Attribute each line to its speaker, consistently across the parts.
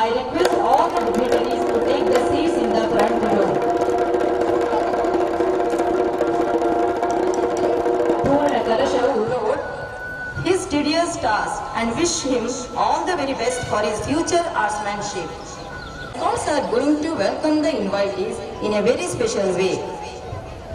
Speaker 1: I request all the dignitaries to take the seats in the front row. Purna Kalashavu wrote his tedious task and wish him all the very best for his future artsmanship. Scouts are going to welcome the invitees in a very special way.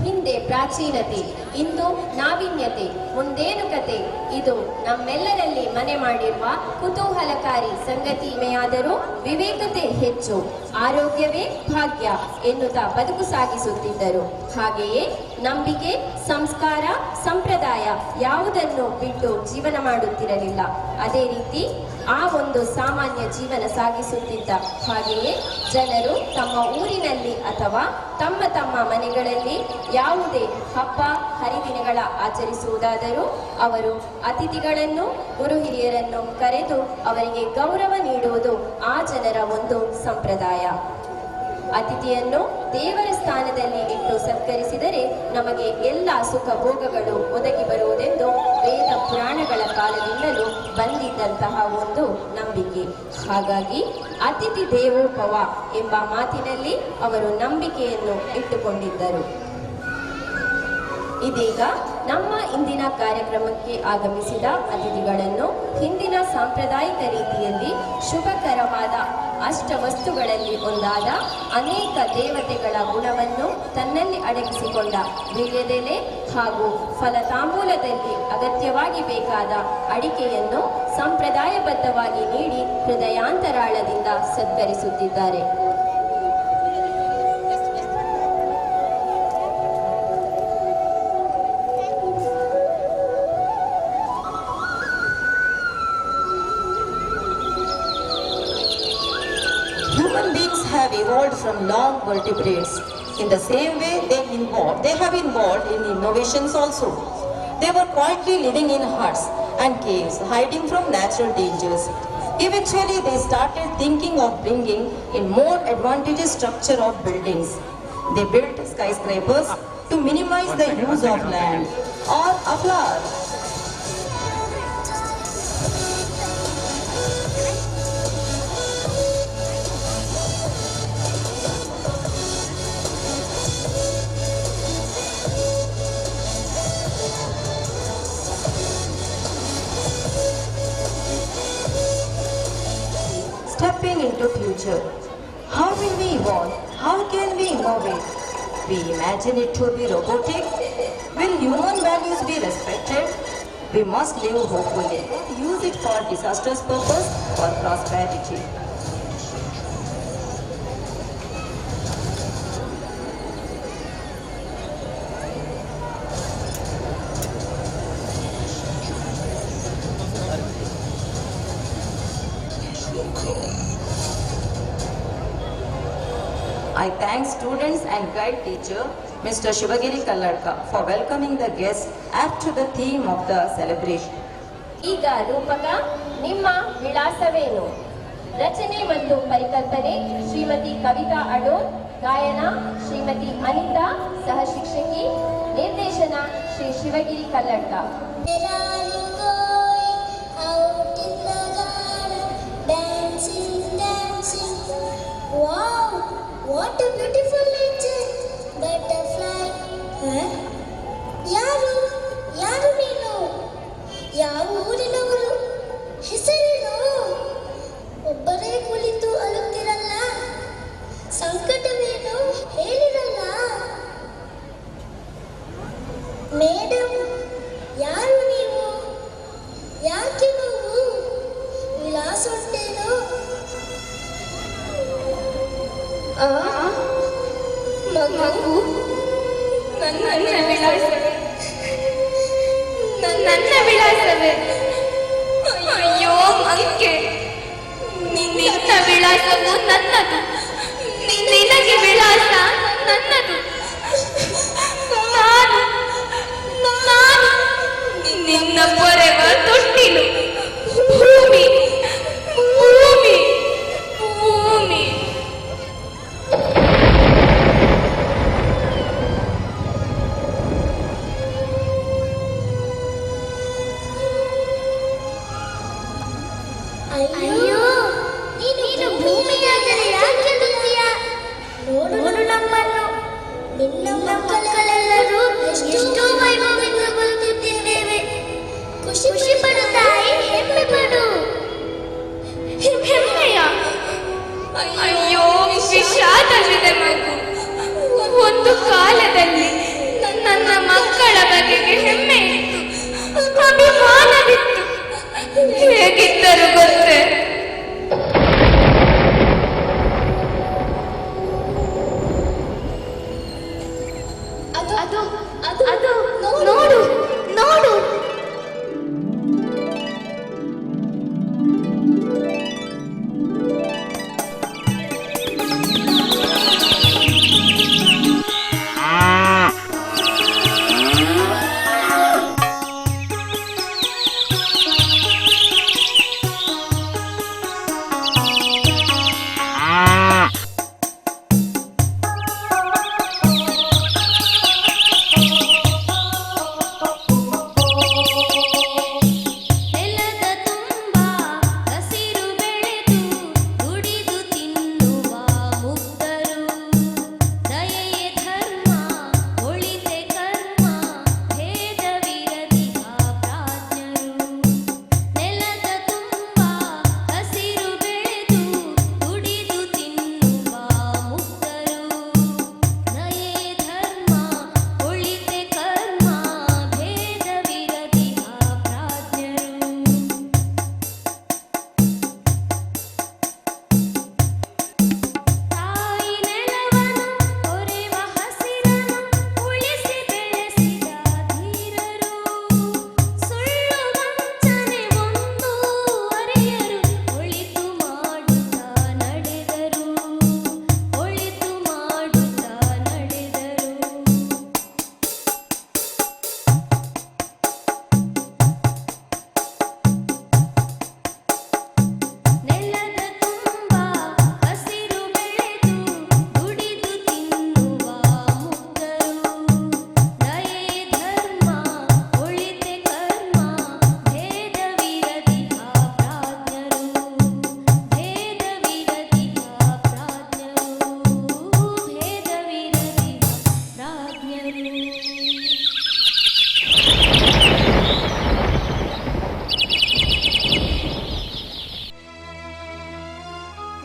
Speaker 2: ಹಿಂದೆ ಪ್ರಾಚೀನತೆ, ಇಂದು ನಾವೀನ್ಯತೆ, ಮುಂದೇನು ಕತೆ, ಇದು ನಮ್ಮೆಲ್ಲರಲ್ಲಿ ಮನೆ ಮಾಡಿರುವ ಕುತೂಹಲಕಾರಿ ಸಂಗತಿಮೆಯಾದರೂ ವಿವೇಕತೆ ಹೆಚ್ಚು, ಆರೋಗ್ಯವೇ ಭಾಗ್ಯ ಎನ್ನುತ್ತಾ ಬದುಕು ಸಾಗಿಸುತ್ತಿದ್ದರು. ಹಾಗೆಯೇ ನಂಬಿಕೆ, ಸಂಸ್ಕಾರ, ಸಂಪ್ರದಾಯ ಯಾವುದನ್ನು ಬಿಟ್ಟು ಜೀವನ ಮಾಡುತ್ತಿರಲಿಲ್ಲ. ಅದೇ ರೀತಿ ಆ ಒಂದು ಸಾಮಾನ್ಯ ಜೀವನ ಸಾಗಿಸುತ್ತಿದ್ದ ಹಾಗೆಯೇ ಜನರು ತಮ್ಮ ಊರಿನಲ್ಲಿ ಅಥವಾ ತಮ್ಮ ತಮ್ಮ ಮನೆಗಳಲ್ಲಿ ಯಾವುದೇ ಹಬ್ಬ ಹರಿದಿನಗಳ ಆಚರಿಸುವುದಾದರೂ ಅವರು ಅತಿಥಿಗಳನ್ನು, ಗುರು ಹಿರಿಯರನ್ನು ಕರೆದು ಅವರಿಗೆ ಗೌರವ ನೀಡುವುದು ಆ ಜನರ ಒಂದು ಸಂಪ್ರದಾಯ. ಅತಿಥಿಯನ್ನು ದೇವರ ಸ್ಥಾನದಲ್ಲಿ ಇಟ್ಟು ಸತ್ಕರಿಸಿದರೆ ನಮಗೆ ಎಲ್ಲ ಸುಖ ಭೋಗಗಳು ಒದಗಿ ಬರುವುದೆಂದು ವೇದ ಪುರಾಣಗಳ ಕಾಲದಿಂದಲೂ ಬಂದಿದ್ದಂತಹ ಒಂದು ನಂಬಿಕೆ. ಹಾಗಾಗಿ ಅತಿಥಿ ದೇವೋಭವ ಎಂಬ ಮಾತಿನಲ್ಲಿ ಅವರು ನಂಬಿಕೆಯನ್ನು ಇಟ್ಟುಕೊಂಡಿದ್ದರು. ಇದೀಗ ನಮ್ಮ ಇಂದಿನ ಕಾರ್ಯಕ್ರಮಕ್ಕೆ ಆಗಮಿಸಿದ ಅತಿಥಿಗಳನ್ನು ಹಿಂದಿನ ಸಾಂಪ್ರದಾಯಿಕ ರೀತಿಯಲ್ಲಿ ಶುಭಕರವಾದ ಅಷ್ಟವಸ್ತುಗಳಲ್ಲಿ ಒಂದಾದ ಅನೇಕ ದೇವತೆಗಳ ಗುಣವನ್ನು ತನ್ನಲ್ಲಿ ಅಡಗಿಸಿಕೊಂಡ ವೀಳ್ಯದೆಲೆ ಹಾಗೂ ಫಲತಾಂಬೂಲದಲ್ಲಿ ಅಗತ್ಯವಾಗಿ ಬೇಕಾದ ಅಡಿಕೆಯನ್ನು ಸಂಪ್ರದಾಯಬದ್ಧವಾಗಿ ನೀಡಿ ಹೃದಯಾಂತರಾಳದಿಂದ ಸತ್ಕರಿಸುತ್ತಿದ್ದಾರೆ.
Speaker 1: Have evolved from long vertebrates. In the same way, they have evolved in innovations also. They were quietly living in huts and caves, hiding from natural dangers. Eventually, they started thinking of bringing in more advantageous structure of buildings. They built skyscrapers to minimize the use of land or a flower. Stepping into future. How will we evolve? How can we innovate? We imagine it to be robotic. Will human values be respected? We must live hopefully. Use it for disastrous purpose or prosperity. I thank students and guide teacher Mr. Shivagiri Kalladka for welcoming the guests apt to the theme of the celebration.
Speaker 2: ಈಗ ರೂಪಕ ನಿಮ್ಮ ವಿಳಾಸವೇನು? ರಚನೆ ಮತ್ತು ಪರಿಕಲ್ಪನೆ Shrimati Kavita adore, ಗಾಯನ ಶ್ರೀಮತಿ ಅನಿತಾ, ಸಹ ಶಿಕ್ಷಕಿ, ನಿರ್ದೇಶನ Shri Shivagiri Kalladka.
Speaker 3: Wow, what a beautiful nature! Butterfly. ಯಾರು ಯಾರು ನೀನು? ಯಾವ ಊರಿನವರು? ಹೆಸರೇನು? ಒಬ್ಬರೇ ಕುಳಿತು ಅಳುತ್ತಿರಲ್ಲ, ಸಂಕಟವೇನು ಹೇಳಿರಲ್ಲ. ಮೇಡಮ್, ಯಾರು ನೀವು? ಯಾಕೆ ನೋವು? ವಿಳಾಸ ಉಂಟೇನು?
Speaker 2: ಮಗು, ನನ್ನ ವಿಳಾಸವೇ, ನನ್ನ ವಿಳಾಸವೇ. ಅಯ್ಯೋ ಮಂಕೆ, ನಿನ್ನ ವಿಳಾಸವು ನನ್ನದು, ನಿನಗೆ ವಿಳಾಸ ನನ್ನದು. ನಾನು ನಿನ್ನ ಪೊರೆವ ತೊಟ್ಟಿಲು, ಭೂಮಿ ಭೂಮಿ ಭೂಮಿ.
Speaker 3: ಅಯ್ಯೋ, ನೀನು ಭೂಮಿಯ ನಮ್ಮನ್ನು ನಿನ್ನ ಮಕ್ಕಳೆಲ್ಲರೂ ಎಷ್ಟೋ ವೈಭವದಿಂದ ಬದುಕುತ್ತಿದ್ದೇವೆ. ಖುಷಿ ಪಡು ತಾಯಿ, ಹೆಮ್ಮೆ ಪಡು.
Speaker 2: ಹೆಮ್ಮೆಯ? ಅಯ್ಯೋ, ವಿಷಾದವಿದೆ ಮಗು. ಒಂದು ಕಾಲದಲ್ಲಿ ನನ್ನ ಮಕ್ಕಳ ಬಗೆಗೆ ಹೆಮ್ಮೆ ಇತ್ತು, ಅಭಿಮಾನವಿತ್ತು. ಹೇಗಿದ್ದರು ಗೊತ್ತೇ? ಅದು ನೋಡು ನೋಡು.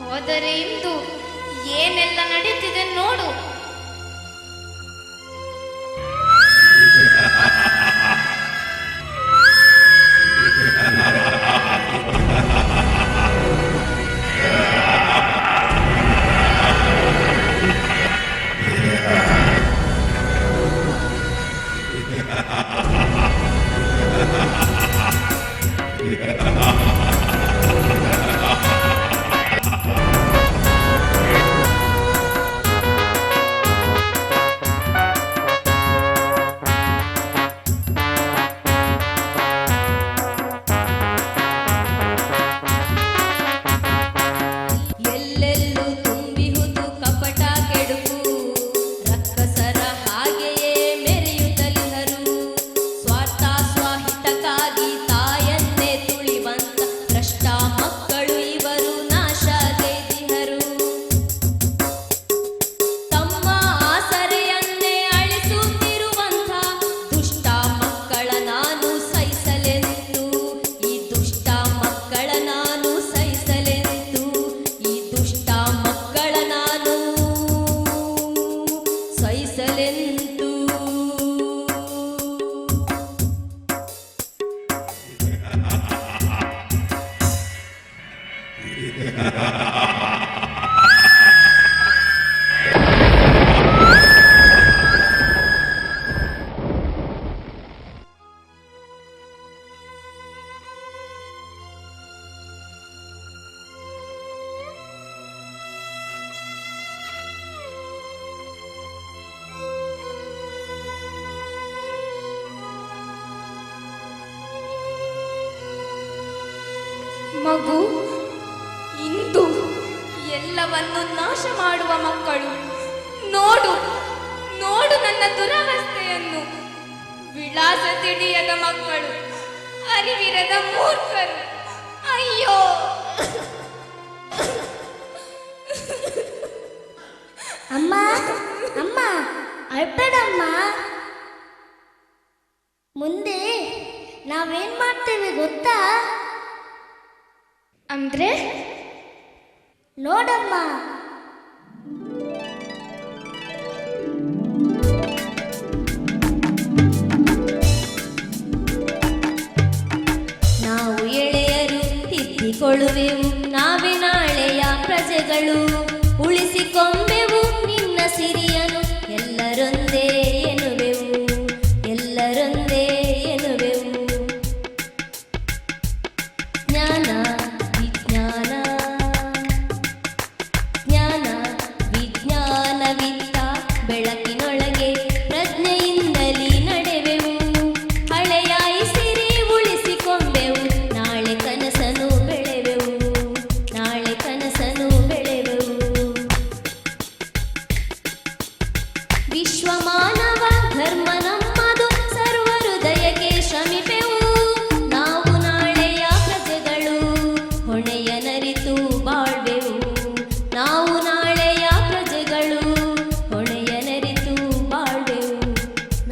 Speaker 2: ಹೋದರೆ ಇಂದು ಏನೆಲ್ಲ ನಡೀತಿದೆ ನೋಡು. ಮಗು, ಇಂದು ಎಲ್ಲವನ್ನು ನಾಶ ಮಾಡುವ ಮಕ್ಕಳು. ನೋಡು ನೋಡು ನನ್ನ ದುರವಸ್ಥೆಯನ್ನು. ವಿಳಾಸ ತಿಳಿಯದ ಮಕ್ಕಳು, ಅರಿವಿರದ ಮೂರ್ಖರು. ಅಯ್ಯೋ,
Speaker 3: ಅಮ್ಮ
Speaker 2: ಅಂದ್ರೆ
Speaker 3: ನೋಡಮ್ಮ,
Speaker 4: ನಾವು ಎಳೆಯರು ತಿದ್ದಿಕೊಳ್ಳುವೆವು, ನಾವೇ ನಾಳೆಯ ಪ್ರಜೆಗಳು. ಉಳಿಸಿಕೊಂಬೆವು ನಿನ್ನ ಸಿರಿಯನು, ಎಲ್ಲರೊಂದೇ ಎನ್ನುವೆವು, ಎಲ್ಲರೊಂದೇ ಎನ್ನುವೆವು. ಜ್ಞಾನ ವಿಜ್ಞಾನ, ಜ್ಞಾನ ವಿಜ್ಞಾನವಿತ್ತ ಬೆಳಕಿನೊಳಗೆ ಪ್ರಜ್ಞೆಯಿಂದಲೇ ನಡೆವೆವು. ಹಳೆಯ ಸಿರಿ ಉಳಿಸಿಕೊಂಬೆವು, ನಾಳೆ ಕನಸನು ಬೆಳೆವೆವು, ನಾಳೆ ಕನಸನು ಬೆಳೆವೆವು. ವಿಶ್ವ ಮಾನವ ಧರ್ಮ ನಮ್ಮದು, ಸರ್ವ ಹೃದಯಕ್ಕೆ ಶ್ರಮಿಪೆವು. ನಾವು ನಾಳೆಯ ಪ್ರಜೆಗಳು, ಹೊಣೆಯ ನರಿತು ಬಾಳ್ವೆವು. ನಾವು ನಾಳೆಯ ಪ್ರಜೆಗಳು, ಹೊಣೆಯ ನರಿತು ಬಾಳ್ವೆವು.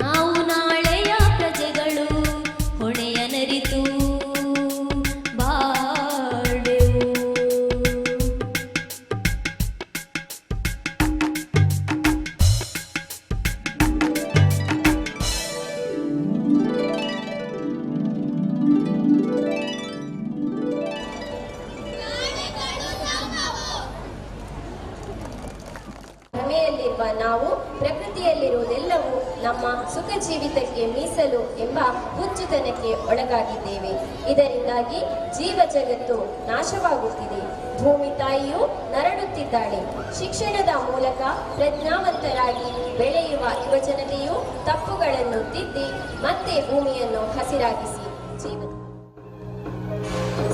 Speaker 4: ನಾವು ನಾಳೆಯ ಪ್ರಜೆಗಳು, ಹೊಣೆಯ ನರಿತು ಬಾಳ್ವೆವು.
Speaker 5: ಭ್ರಮೆಯಲ್ಲಿರುವ ನಾವು ಪ್ರಕೃತಿಯಲ್ಲಿರುವುದೆಲ್ಲವೂ ನಮ್ಮ ಸುಖ ಜೀವಿತಕ್ಕೆ ಮೀಸಲು ಎಂಬ ಹುಚ್ಚುತನಕ್ಕೆ ಒಳಗಾಗಿದ್ದೇವೆ. ಇದರಿಂದಾಗಿ ಜೀವ ಜಗತ್ತು ನಾಶವಾಗುತ್ತಿದೆ. ಭೂಮಿ ತಾಯಿಯು ನರಳುತ್ತಿದ್ದಾಳೆ. ಶಿಕ್ಷಣದ ಮೂಲಕ ಪ್ರಜ್ಞಾವಂತರಾಗಿ ಬೆಳೆಯುವ ಯುವಜನತೆಯು ತಪ್ಪುಗಳನ್ನು ತಿದ್ದಿ ಮತ್ತೆ ಭೂಮಿಯನ್ನು ಹಸಿರಾಗಿಸಿ ಜೀವ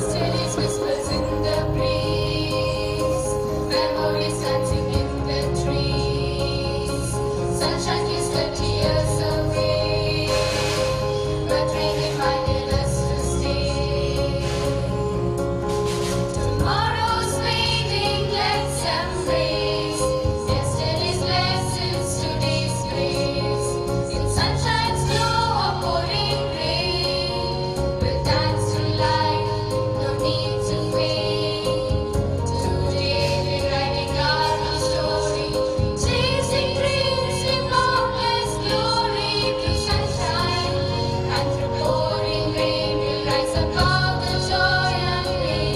Speaker 6: Steady whispers in the breeze, memories dancing in the trees. Sunshine is 30 years away, but rain reminded us to stay. Tomorrow's waiting, let's embrace yesterday's lessons, today's grace. In sunshine's glow or pouring rain, we'll dance to life, no need to wait. Today we're writing our new story, chasing dreams in boundless glory. Through sunshine and through pouring rain, we'll rise above the joy and pain.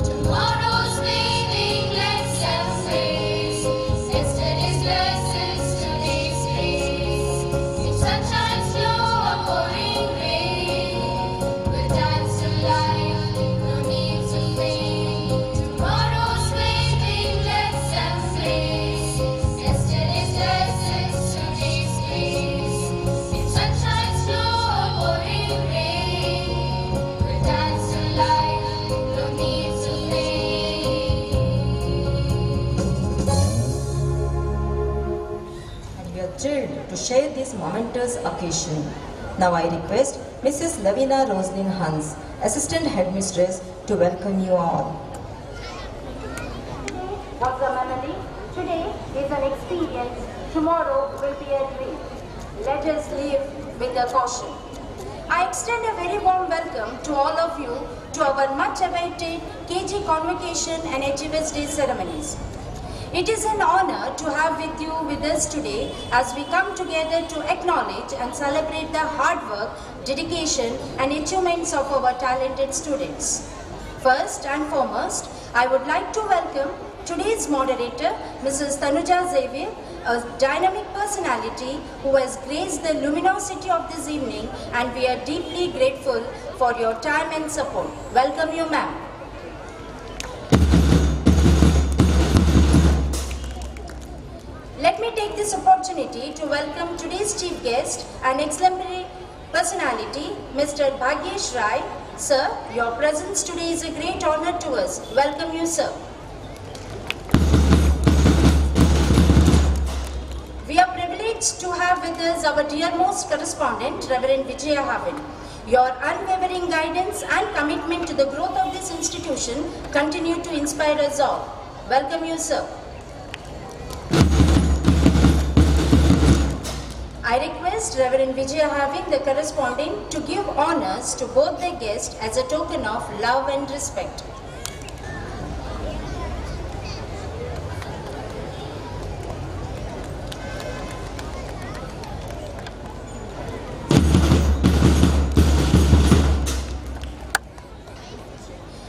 Speaker 6: Tomorrow's waiting, let's embrace yesterday's lessons, today's grace. If sunshine's glow or pouring rain, we'll dance to life, no need to wait. Tomorrow's waiting, let's embrace yesterday's lessons, today's grace. If sunshine's glow or pouring rain, we'll dance to life, no need to wait.
Speaker 1: And we are thrilled to share this momentous occasion. Now I request Mrs. Lavina Roslyn Hans, Assistant Headmistress, to welcome you all.
Speaker 7: Was a memory, today is an experience, tomorrow will be a dream.
Speaker 5: Let us live with a caution.
Speaker 7: I extend a very warm welcome to all of you to our much awaited KG Convocation and Achievers Day ceremonies. It is an honor to have with us today as we come together to acknowledge and celebrate the hard work, dedication and achievements of our talented students. First and foremost, I would like to welcome today's moderator, Mrs. Tanuja Xavier, a dynamic personality who has graced the luminosity of this evening, and we are deeply grateful for your time and support. Welcome you, ma'am. Let me take this opportunity to welcome today's chief guest and exemplary personality, Mr. Bhagyesh Rai. Sir, your presence today is a great honor to us. Welcome you, sir. We are privileged to have with us our dearmost correspondent, Reverend Vijaya Havan. Your unwavering guidance and commitment to the growth of this institution continue to inspire us all. Welcome you, sir. I request Reverend Vijaya having the corresponding to give honors to both the guests as a token of love and respect.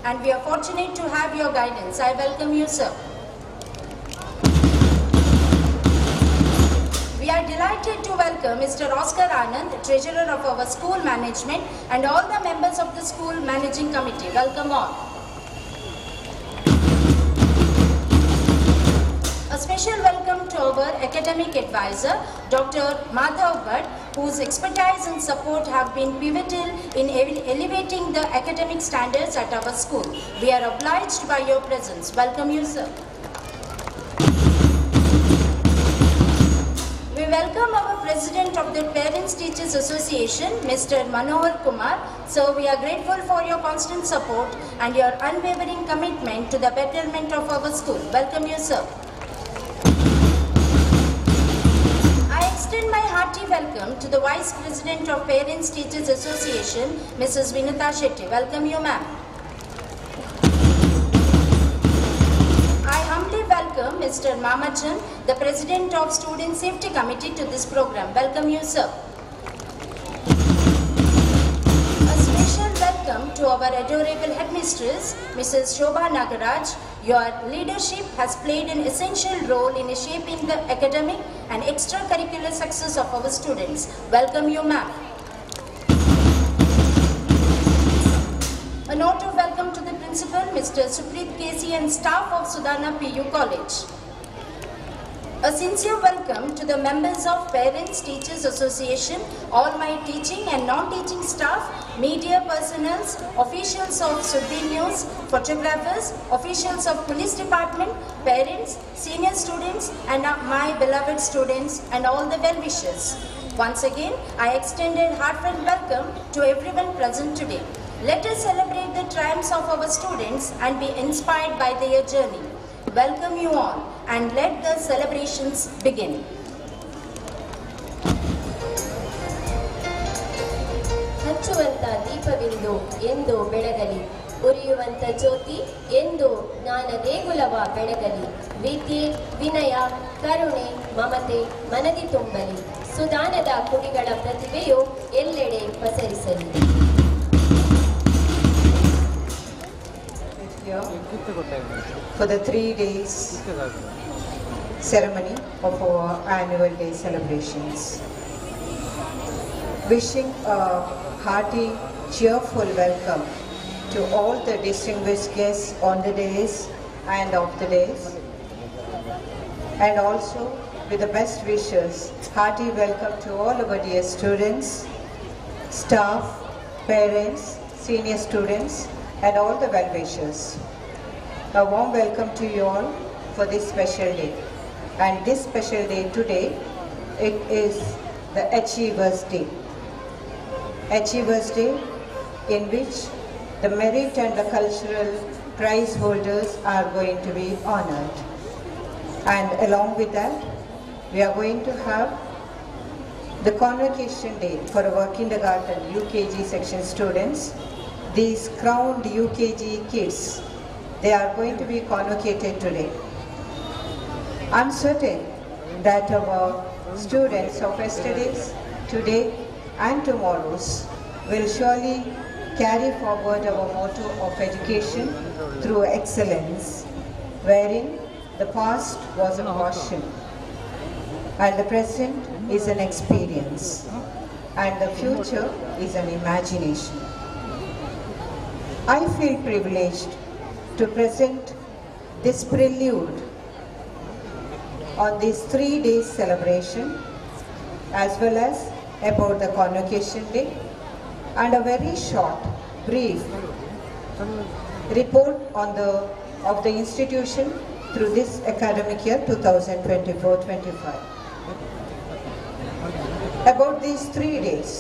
Speaker 7: And we are fortunate to have your guidance. I welcome you, sir. We are delighted to welcome Mr. Oscar Anand, Treasurer of our school management, and all the members of the school managing committee. Welcome all. A special welcome to our academic advisor, Dr. Madhav Bhatt, whose expertise and support have been pivotal in elevating the academic standards at our school. We are obliged by your presence. Welcome you, sir. We welcome our President of the Parents Teachers Association, Mr. Manohar Kumar. Sir, we are grateful for your constant support and your unwavering commitment to the betterment of our school. Welcome you, sir. I extend my hearty welcome to the Vice President of Parents Teachers Association, Mrs. Vinita Shetty. Welcome you, ma'am. I humbly welcome Mr. Mamachan, the President of Student Safety Committee, to this program. Welcome you, sir. A special welcome to our adorable headmistress, Mrs. Shobha Nagaraj. Your leadership has played an essential role in shaping the academic and extracurricular success of our students. Welcome you, ma'am. A note of welcome to the principal, Mr. Supreet Casey, and staff of Sudhana PU College. A sincere welcome to the members of Parents Teachers Association, all my teaching and non-teaching staff, media personnel, officials of Suddhi News, photographers, officials of Police Department, parents, senior students, and my beloved students and all the well-wishers. Once again, I extend a heartfelt welcome to everyone present today. Let us celebrate the triumphs of our students and be inspired by their journey. Welcome you all and let the celebrations begin.
Speaker 5: ಹಚ್ಚುವಂತ ದೀಪವಿಂದು ಎಂದು ಬೆಳಗಲಿ, ಉರಿಯುವಂತ ಜ್ಯೋತಿ ಎಂದು ಜ್ಞಾನ ದೇಗುಲವ ಬೆಳಗಲಿ, ವಿದ್ಯೆ ವಿನಯ ಕರುಣೆ ಮಮತೆ ಮನದಿ ತುಂಬಲಿ, ಸುದಾನದ ಕುಡಿಗಳ ಪ್ರತಿಭೆಯು ಎಲ್ಲೆಡೆ ಪಸರಿಸಲಿ.
Speaker 8: For the 3 days ceremony of our annual day celebrations. Wishing a hearty, cheerful welcome to all the distinguished guests on the days and of the days. And also with the best wishes, hearty welcome to all our dear students, staff, parents, senior students, and all the well-wishers. A warm welcome to you all for this special day. And this special day today, it is the Achievers Day. Achievers Day in which the merit and the cultural prize holders are going to be honored. And along with that, we are going to have the convocation day for our kindergarten UKG section students. These crowned UKG kids, they are going to be convocated today. I'm certain that our students of yesterday's, today and tomorrow's will surely carry forward our motto of education through excellence, wherein the past was a caution and the present is an experience and the future is an imagination. I feel privileged to present this prelude on this 3 days celebration as well as about the convocation day and a very short, brief report on of the institution through this academic year 2024-25. About these 3 days,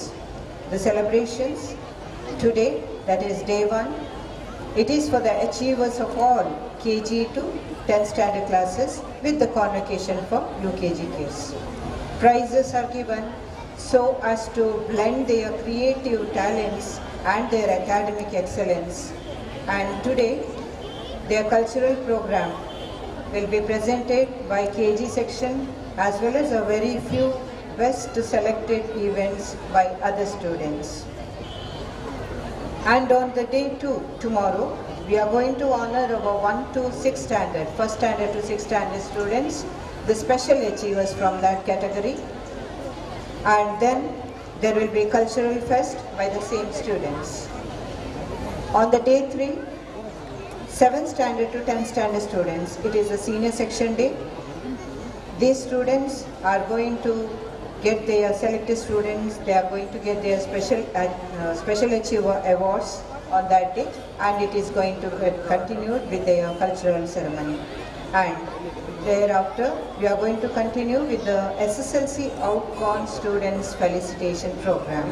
Speaker 8: the celebrations today, that is day 1, it is for the achievers of all KG to 10th standard classes with the convocation for UKG kids. Prizes are given so as to blend their creative talents and their academic excellence. And today, their cultural program will be presented by KG section as well as a very few best selected events by other students. And on the day 2, tomorrow, we are going to honor our 1 to 6 standard, first standard to 6th standard students, the special achievers from that category. And then there will be cultural fest by the same students. On the day 3, 7th standard to 10th standard students, it is a senior section day. These students are going to get their selected students, they are going to get their special achiever awards on that day, and it is going to get continued with their cultural ceremony. And thereafter, we are going to continue with the SSLC Outgone Students Felicitation Program.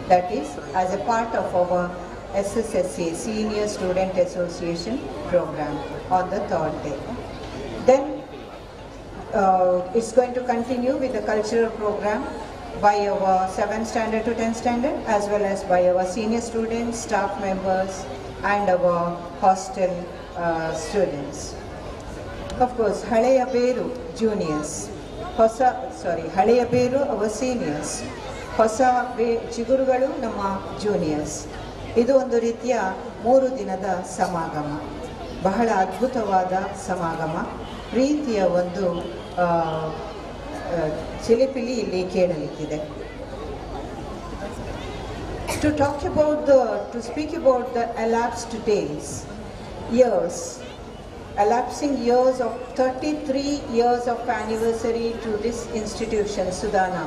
Speaker 8: That is as a part of our SSSA, Senior Student Association program on the 3rd day. Then it's going to continue with the cultural program by our 7th standard to 10th standard as well as by our senior students, staff members and our hostel students. Of course, Haleya Beru juniors, Haleya Beru our seniors, Hosa Chigurugalu ನಮ್ಮ juniors. ಇದು ಒಂದು ರೀತಿಯ 3 ದಿನದ ಸಮಾಗಮ, ಬಹಳ ಅದ್ಭುತವಾದ ಸಮಾಗಮ, ಪ್ರೀತಿಯ ಒಂದು ಚಿಲಿಪಿಲಿ ಇಲ್ಲಿ ಕೇಳಲಿಕ್ಕಿದೆ. To speak about the elapsed days, elapsing years of 33 years of anniversary to this institution, Sudana.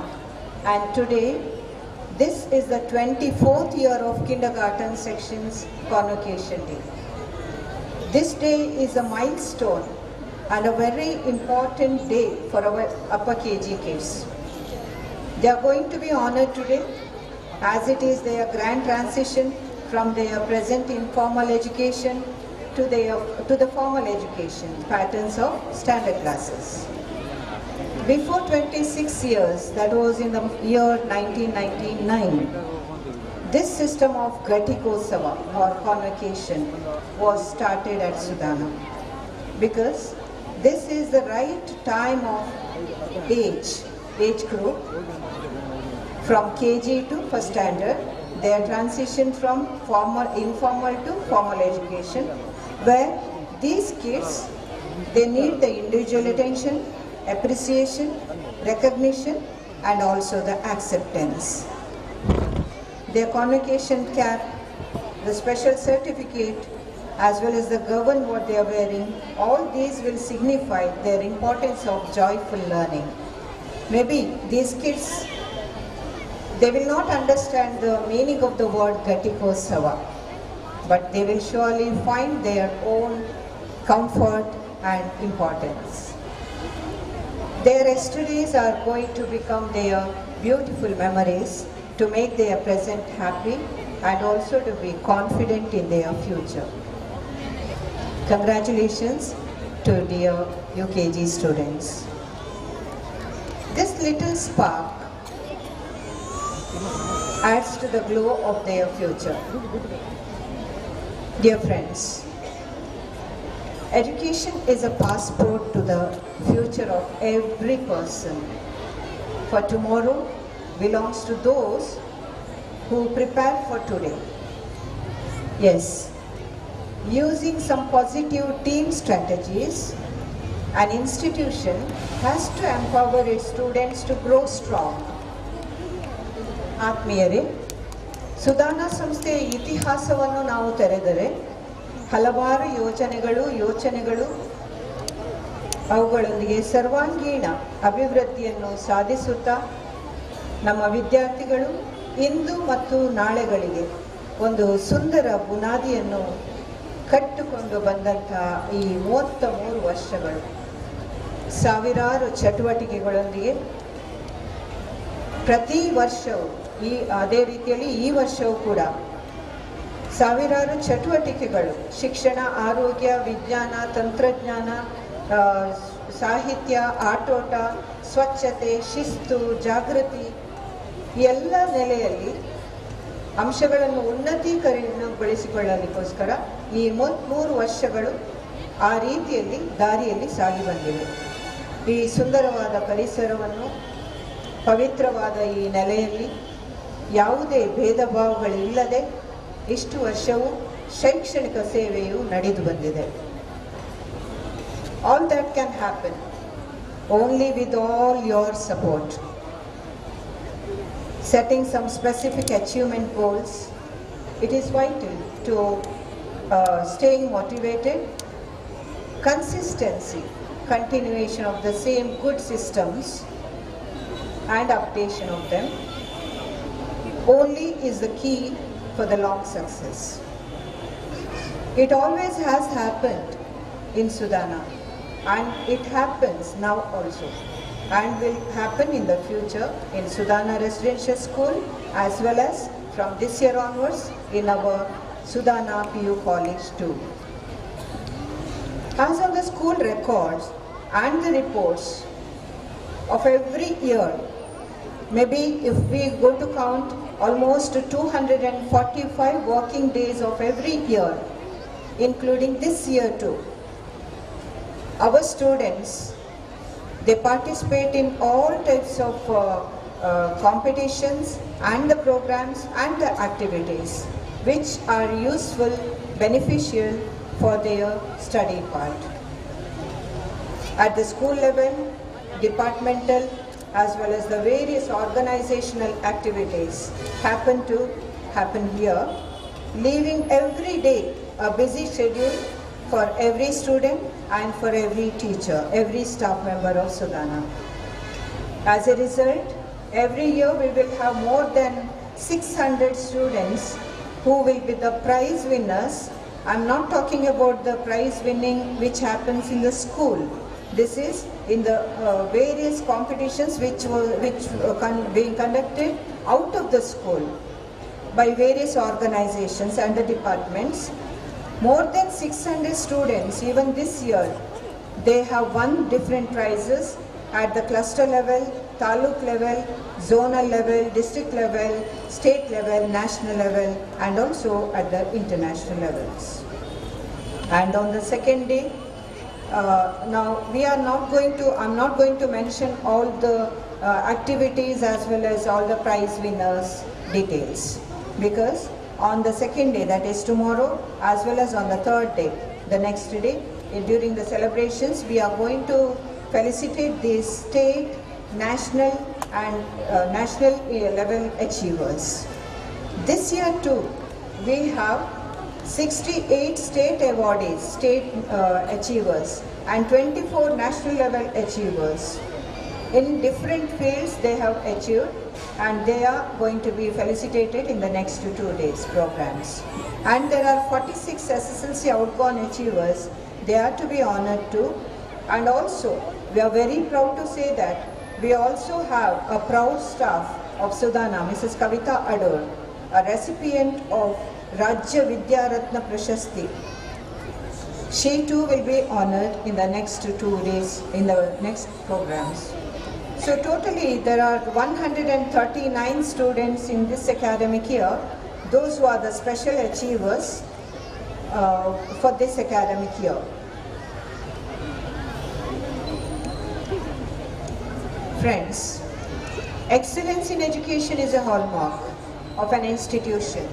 Speaker 8: And today, this is the 24th year of kindergarten section's convocation day. This day is a milestone and a very important day for our upper KG kids. They are going to be honored today as it is their grand transition from their present informal education to the formal education patterns of standard classes. Before 26 years, that was in the year 1999, this system of Ghatikosava or convocation was started at Sudana because this is the right time of age group from KG to first standard, their transition from informal to formal education, where these kids, they need the individual attention, appreciation, recognition and also the acceptance. Their convocation cap, the special certificate as well as the gown what they are wearing, all these will signify their importance of joyful learning. Maybe these kids, they will not understand the meaning of the word Ghatikosava, but they will surely find their own comfort and importance. Their yesterdays are going to become their beautiful memories to make their present happy and also to be confident in their future. Congratulations to dear UKG students. This little spark adds to the glow of their future. Dear friends, education is a passport to the future of every person. For tomorrow belongs to those who prepare for today. Yes, using some positive team strategies, an institution has to empower its students to grow strong. ಆತ್ಮೀಯರೇ, ಸುದಾನ ಸಂಸ್ಥೆಯ ಇತಿಹಾಸವನ್ನು ನಾವು ತೆರೆದರೆ ಹಲವಾರು ಯೋಚನೆಗಳು ಅವುಗಳೊಂದಿಗೆ ಸರ್ವಾಂಗೀಣ ಅಭಿವೃದ್ಧಿಯನ್ನು ಸಾಧಿಸುತ್ತಾ ನಮ್ಮ ವಿದ್ಯಾರ್ಥಿಗಳು ಇಂದು ಮತ್ತು ನಾಳೆಗಳಿಗೆ ಒಂದು ಸುಂದರ ಬುನಾದಿಯನ್ನು ಕಟ್ಟಿಕೊಂಡು ಬಂದಂತಹ ಈ 33 ವರ್ಷಗಳು ಸಾವಿರಾರು ಚಟುವಟಿಕೆಗಳೊಂದಿಗೆ ಪ್ರತಿ ವರ್ಷವೂ ಅದೇ ರೀತಿಯಲ್ಲಿ ಈ ವರ್ಷವೂ ಕೂಡ ಸಾವಿರಾರು ಚಟುವಟಿಕೆಗಳು ಶಿಕ್ಷಣ, ಆರೋಗ್ಯ, ವಿಜ್ಞಾನ, ತಂತ್ರಜ್ಞಾನ, ಸಾಹಿತ್ಯ, ಆಟೋಟ, ಸ್ವಚ್ಛತೆ, ಶಿಸ್ತು, ಜಾಗೃತಿ ಈ ಎಲ್ಲ ನೆಲೆಯಲ್ಲಿ ಅಂಶಗಳನ್ನು ಉನ್ನತೀಕರಣಗೊಳಿಸಿಕೊಳ್ಳಲಿಕ್ಕೋಸ್ಕರ ಈ 3 ವರ್ಷಗಳು ಆ ರೀತಿಯಲ್ಲಿ ದಾರಿಯಲ್ಲಿ ಸಾಗಿ ಬಂದಿವೆ. ಈ ಸುಂದರವಾದ ಪರಿಸರವನ್ನು, ಪವಿತ್ರವಾದ ಈ ನೆಲೆಯಲ್ಲಿ ಯಾವುದೇ ಭೇದ ಭಾವಗಳಿಲ್ಲದೆ ಇಷ್ಟು ವರ್ಷವೂ ಶೈಕ್ಷಣಿಕ ಸೇವೆಯು ನಡೆದು ಬಂದಿದೆ. All that can happen only with all your support. Setting some specific achievement goals, it is vital to staying motivated, consistency, continuation of the same good systems and updation of them only is the key for the long success. It always has happened in Sudana, and it happens now also, and will happen in the future in Sudana Residential School as well as from this year onwards in our Sudana PU College too. As on the school records and the reports of every year, maybe if we go to count almost 245 working days of every year, including this year too, our students, they participate in all types of competitions and the programs and the activities which are useful, beneficial for their study part. At the school level, departmental as well as the various organizational activities happen here, leaving every day a busy schedule for every student and for every teacher, every staff member of Sudana. As a result, every year we will have more than 600 students who will be the prize winners. I'm not talking about the prize winning which happens in the school. This is in the various competitions which being conducted out of the school by various organizations and the departments. More than 600 students, even this year, they have won different prizes at the cluster level, taluk level, zonal level, district level, state level, national level, and also at the international levels. And on the second day, now I'm not going to mention all the activities as well as all the prize winners details, because on the second day, that is tomorrow, as well as on the third day, the next day, during the celebrations, we are going to felicitate the state, national and national level achievers. This year too, we have 68 state awardees, state achievers, and 24 national level achievers. In different fields they have achieved, and they are going to be felicitated in the next 2 days programs. And there are 46 SSLC outgone achievers, they are to be honored too. And also, we are very proud to say that we also have a proud staff of Sudana, Mrs. Kavita Ador, a recipient of Rajya Vidya Ratna Prashasti. She too will be honored in the next 2 days in the next programs. So totally there are 139 students in this academic year, those who are the special achievers for this academic year. Friends, excellence in education is a hallmark of an institution.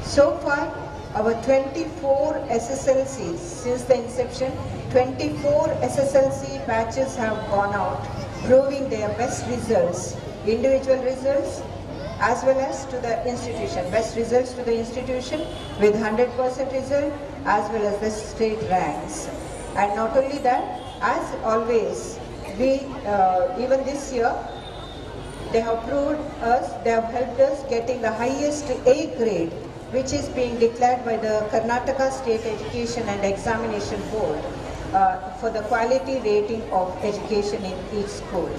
Speaker 8: So far, our 24 SSLCs, since the inception, 24 SSLC batches have gone out, proving their best results, individual results as well as to the institution, best results to the institution with 100% result as well as the state ranks. And not only that, as always, we even this year, they have proved us, they have helped us getting the highest A grade, which is being declared by the Karnataka State Education and Examination Board for the quality rating of education in each school.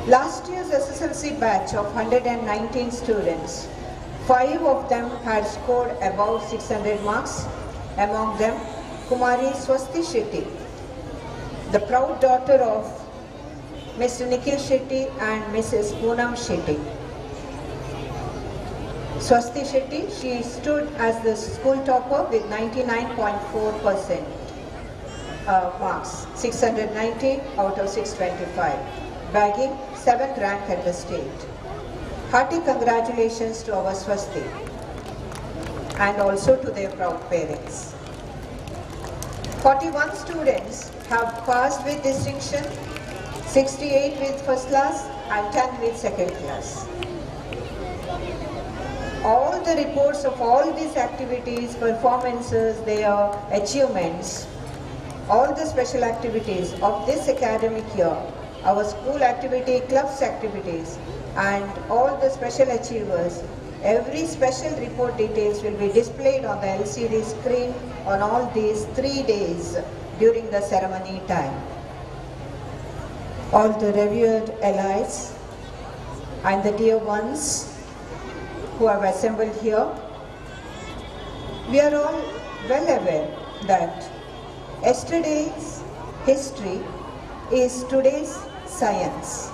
Speaker 8: Last year's SSLC batch of 119 students, 5 of them had scored above 600 marks. Among them, Kumari Swasti Shetty, the proud daughter of Mr. Nikhil Shetty and Mrs. Poonam Shetty. Swasti Shetty, she stood as the school topper with 99.4% marks, 690 out of 625, bagging 7th rank at the state. Hearty congratulations to our Swasti and also to their proud parents. 41 students have passed with distinction, 68 with first class and 10 with second class. All the reports of all these activities, performances, their achievements, all the special activities of this academic year, our school activity, clubs activities, and all the special achievers, every special report details will be displayed on the LCD screen on all these 3 days during the ceremony time. All the revered allies and the dear ones who have assembled here, we are all well aware that yesterday's history is today's science,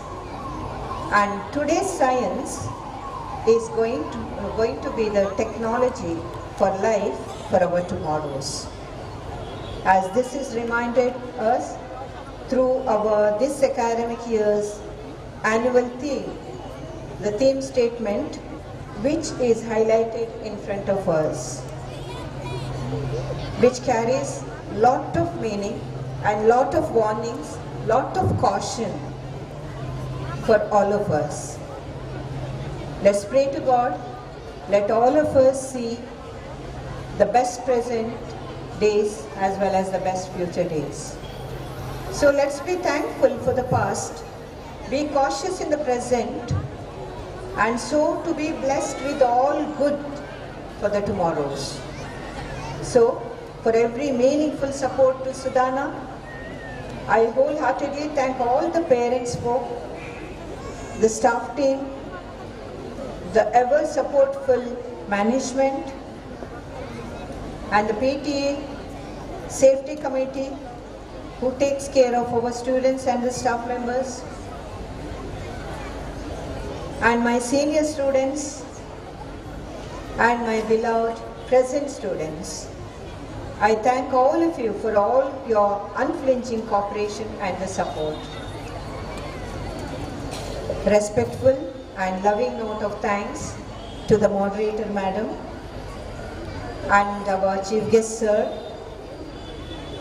Speaker 8: and today's science is going to be the technology for life for our tomorrows. As this is reminded us through our this academic year's annual theme, the theme statement which is highlighted in front of us, which carries lot of meaning and lot of warnings, lot of caution for all of us. Let's pray to God. Let all of us see the best present days as well as the best future days. So let's be thankful for the past, be cautious in the present, and so to be blessed with all good for the tomorrows. So, for every meaningful support to Sudhana, I wholeheartedly thank all the parents folk, the staff team, the ever supportful management, and the PTA, safety committee, who takes care of our students and the staff members, and my senior students, and my beloved present students. I thank all of you for all your unflinching cooperation and the support. Respectful and loving note of thanks to the moderator madam and our chief guest sir,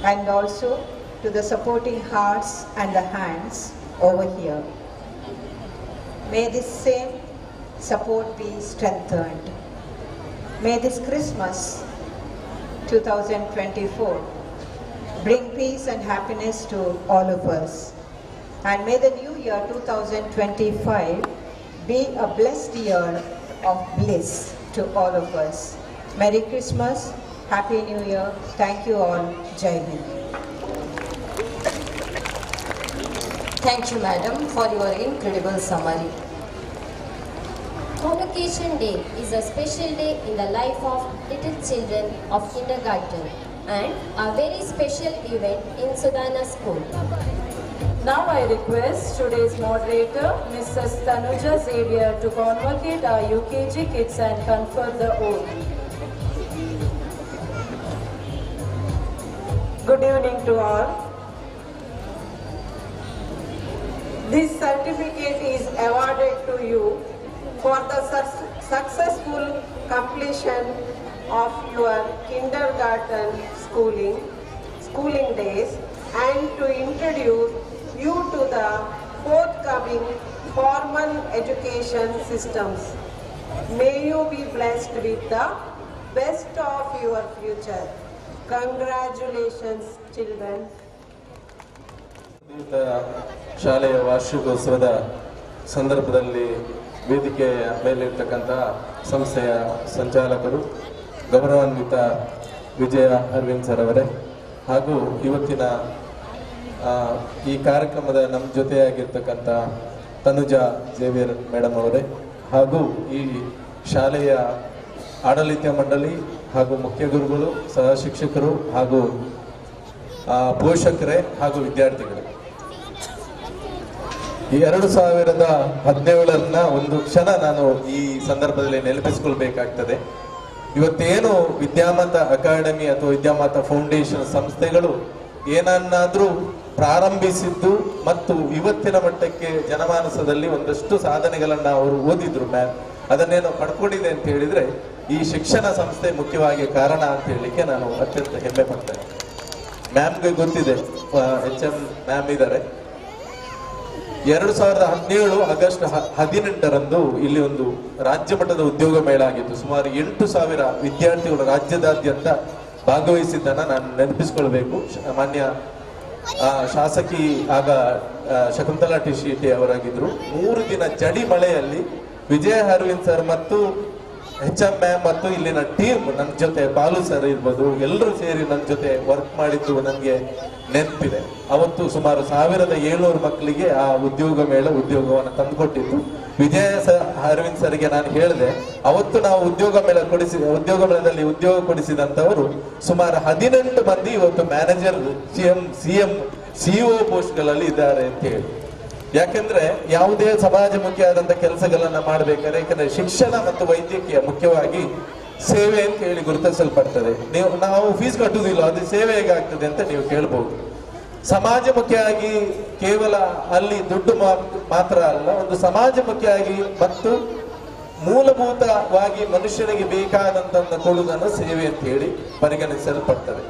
Speaker 8: and also to the supporting hearts and the hands over here. May this same support be strengthened. May this Christmas 2024 bring peace and happiness to all of us. And may the new year 2025 be a blessed year of bliss to all of us. Merry Christmas, Happy New Year. Thank you all. Jai Hind.
Speaker 1: Thank you, madam, for your incredible summary.
Speaker 5: Convocation Day is a special day in the life of little children of kindergarten and a very special event in Sudhana School.
Speaker 9: Now I request today's moderator, Mrs. Tanuja Xavier, to convocate our UKG kids and confer the oath. Good evening to all. This certificate is awarded to you for the successful completion of your kindergarten schooling days and to introduce you to the forthcoming formal education systems. May you be blessed with the best of your future. Congratulations, children.
Speaker 10: ಶಾಲೆಯ ವಾರ್ಷಿಕೋತ್ಸವದ ಸಂದರ್ಭದಲ್ಲಿ ವೇದಿಕೆಯ ಮೇಲಿರ್ತಕ್ಕಂಥ ಸಂಸ್ಥೆಯ ಸಂಚಾಲಕರು, ಗೌರವಾನ್ವಿತ ವಿಜಯ Arvind sir ಅವರೇ, ಹಾಗೂ ಇವತ್ತಿನ ಈ ಕಾರ್ಯಕ್ರಮದ ನಮ್ಮ ಜೊತೆಯಾಗಿರ್ತಕ್ಕಂಥ ತನುಜಾ ಜೇವಿಯರ್ ಮೇಡಮ್ ಅವರೇ, ಹಾಗೂ ಈ ಶಾಲೆಯ ಆಡಳಿತ ಮಂಡಳಿ ಹಾಗೂ ಮುಖ್ಯ ಗುರುಗಳು, ಸಹ ಶಿಕ್ಷಕರು ಹಾಗೂ ಪೋಷಕರೇ ಹಾಗೂ ವಿದ್ಯಾರ್ಥಿಗಳೇ, 2017 ಒಂದು ಕ್ಷಣ ನಾನು ಈ ಸಂದರ್ಭದಲ್ಲಿ ನೆನಪಿಸಿಕೊಳ್ಬೇಕಾಗ್ತದೆ. ಇವತ್ತೇನು ವಿದ್ಯಾಮಾತ ಅಕಾಡೆಮಿ ಅಥವಾ ವಿದ್ಯಾಮಾತ ಫೌಂಡೇಶನ್ ಸಂಸ್ಥೆಗಳು ಏನನ್ನಾದ್ರೂ ಪ್ರಾರಂಭಿಸಿದ್ದು ಮತ್ತು ಇವತ್ತಿನ ಮಟ್ಟಕ್ಕೆ ಜನಮಾನಸದಲ್ಲಿ ಒಂದಷ್ಟು ಸಾಧನೆಗಳನ್ನ ಅವರು ಓದಿದ್ರು ಮ್ಯಾಮ್, ಅದನ್ನೇನೋ ಪಡ್ಕೊಂಡಿದೆ ಅಂತ ಹೇಳಿದ್ರೆ ಈ ಶಿಕ್ಷಣ ಸಂಸ್ಥೆ ಮುಖ್ಯವಾಗಿ ಕಾರಣ ಅಂತ ಹೇಳಲಿಕ್ಕೆ ನಾನು ಅತ್ಯಂತ ಹೆಮ್ಮೆ ಪಡ್ತೇನೆ. ಮ್ಯಾಮ್ಗೆ ಗೊತ್ತಿದೆ, HM ಮ್ಯಾಮ್ ಇದ್ದಾರೆ. 2017 ಆಗಸ್ಟ್ 18 ಇಲ್ಲಿ ಒಂದು ರಾಜ್ಯ ಮಟ್ಟದ ಉದ್ಯೋಗ ಮೇಳ ಆಗಿತ್ತು. ಸುಮಾರು 8,000 ವಿದ್ಯಾರ್ಥಿಗಳು ರಾಜ್ಯದಾದ್ಯಂತ ಭಾಗವಹಿಸಿದ್ದನ್ನ ನಾನು ನೆನಪಿಸ್ಕೊಳ್ಬೇಕು. ಮಾನ್ಯ ಶಾಸಕಿ ಆಗ ಶಕುಂತಲಾ ಟಿ ಶೆಟ್ಟಿ ಅವರಾಗಿದ್ರು. 3 ದಿನ ಜಡಿ ಮಳೆಯಲ್ಲಿ ವಿಜಯ ಅರವಿಂದ್ ಸರ್ ಮತ್ತು HM ಮ್ಯಾಮ್ ಮತ್ತು ಇಲ್ಲಿನ ಟೀಮ್ ನನ್ನ ಜೊತೆ, ಬಾಲು ಸರ್ ಇರ್ಬೋದು, ಎಲ್ಲರೂ ಸೇರಿ ನನ್ನ ಜೊತೆ ವರ್ಕ್ ಮಾಡಿದ್ದು ನನಗೆ ನೆನಪಿದೆ. ಅವತ್ತು ಸುಮಾರು 1700 ಮಕ್ಕಳಿಗೆ ಆ ಉದ್ಯೋಗ ಮೇಳ ಉದ್ಯೋಗವನ್ನು ತಂದುಕೊಟ್ಟಿದ್ದು. ವಿಜಯ ಅರವಿಂದ್ ಸರ್ಗೆ ನಾನು ಹೇಳಿದೆ, ಅವತ್ತು ನಾವು ಉದ್ಯೋಗ ಮೇಳದಲ್ಲಿ ಉದ್ಯೋಗ ಕೊಡಿಸಿದಂಥವರು ಸುಮಾರು 18 ಮಂದಿ ಇವತ್ತು ಮ್ಯಾನೇಜರ್, CM CEO ಪೋಸ್ಟ್ಗಳಲ್ಲಿ ಇದ್ದಾರೆ ಅಂತ ಹೇಳಿ. ಯಾಕೆಂದ್ರೆ ಯಾವುದೇ ಸಮಾಜಮುಖಿಯಾದಂಥ ಕೆಲಸಗಳನ್ನ ಮಾಡಬೇಕಾದ್ರೆ, ಯಾಕಂದ್ರೆ ಶಿಕ್ಷಣ ಮತ್ತು ವೈದ್ಯಕೀಯ ಮುಖ್ಯವಾಗಿ ಸೇವೆ ಅಂತ ಹೇಳಿ ಗುರುತಿಸಲ್ಪಡ್ತದೆ. ನಾವು ಫೀಸ್ ಕಟ್ಟುವುದಿಲ್ಲ, ಅದು ಸೇವೆ ಹೇಗಾಗ್ತದೆ ಅಂತ ನೀವು ಕೇಳ್ಬೋದು. ಸಮಾಜಮುಖಿಯಾಗಿ ಕೇವಲ ಅಲ್ಲಿ ದುಡ್ಡು ಮಾತ್ರ ಅಲ್ಲ, ಒಂದು ಸಮಾಜಮುಖಿಯಾಗಿ ಮತ್ತು ಮೂಲಭೂತವಾಗಿ ಮನುಷ್ಯನಿಗೆ ಬೇಕಾದಂತ ಕೊಡುವುದನ್ನು ಸೇವೆ ಅಂತ ಹೇಳಿ ಪರಿಗಣಿಸಲ್ಪಡ್ತದೆ.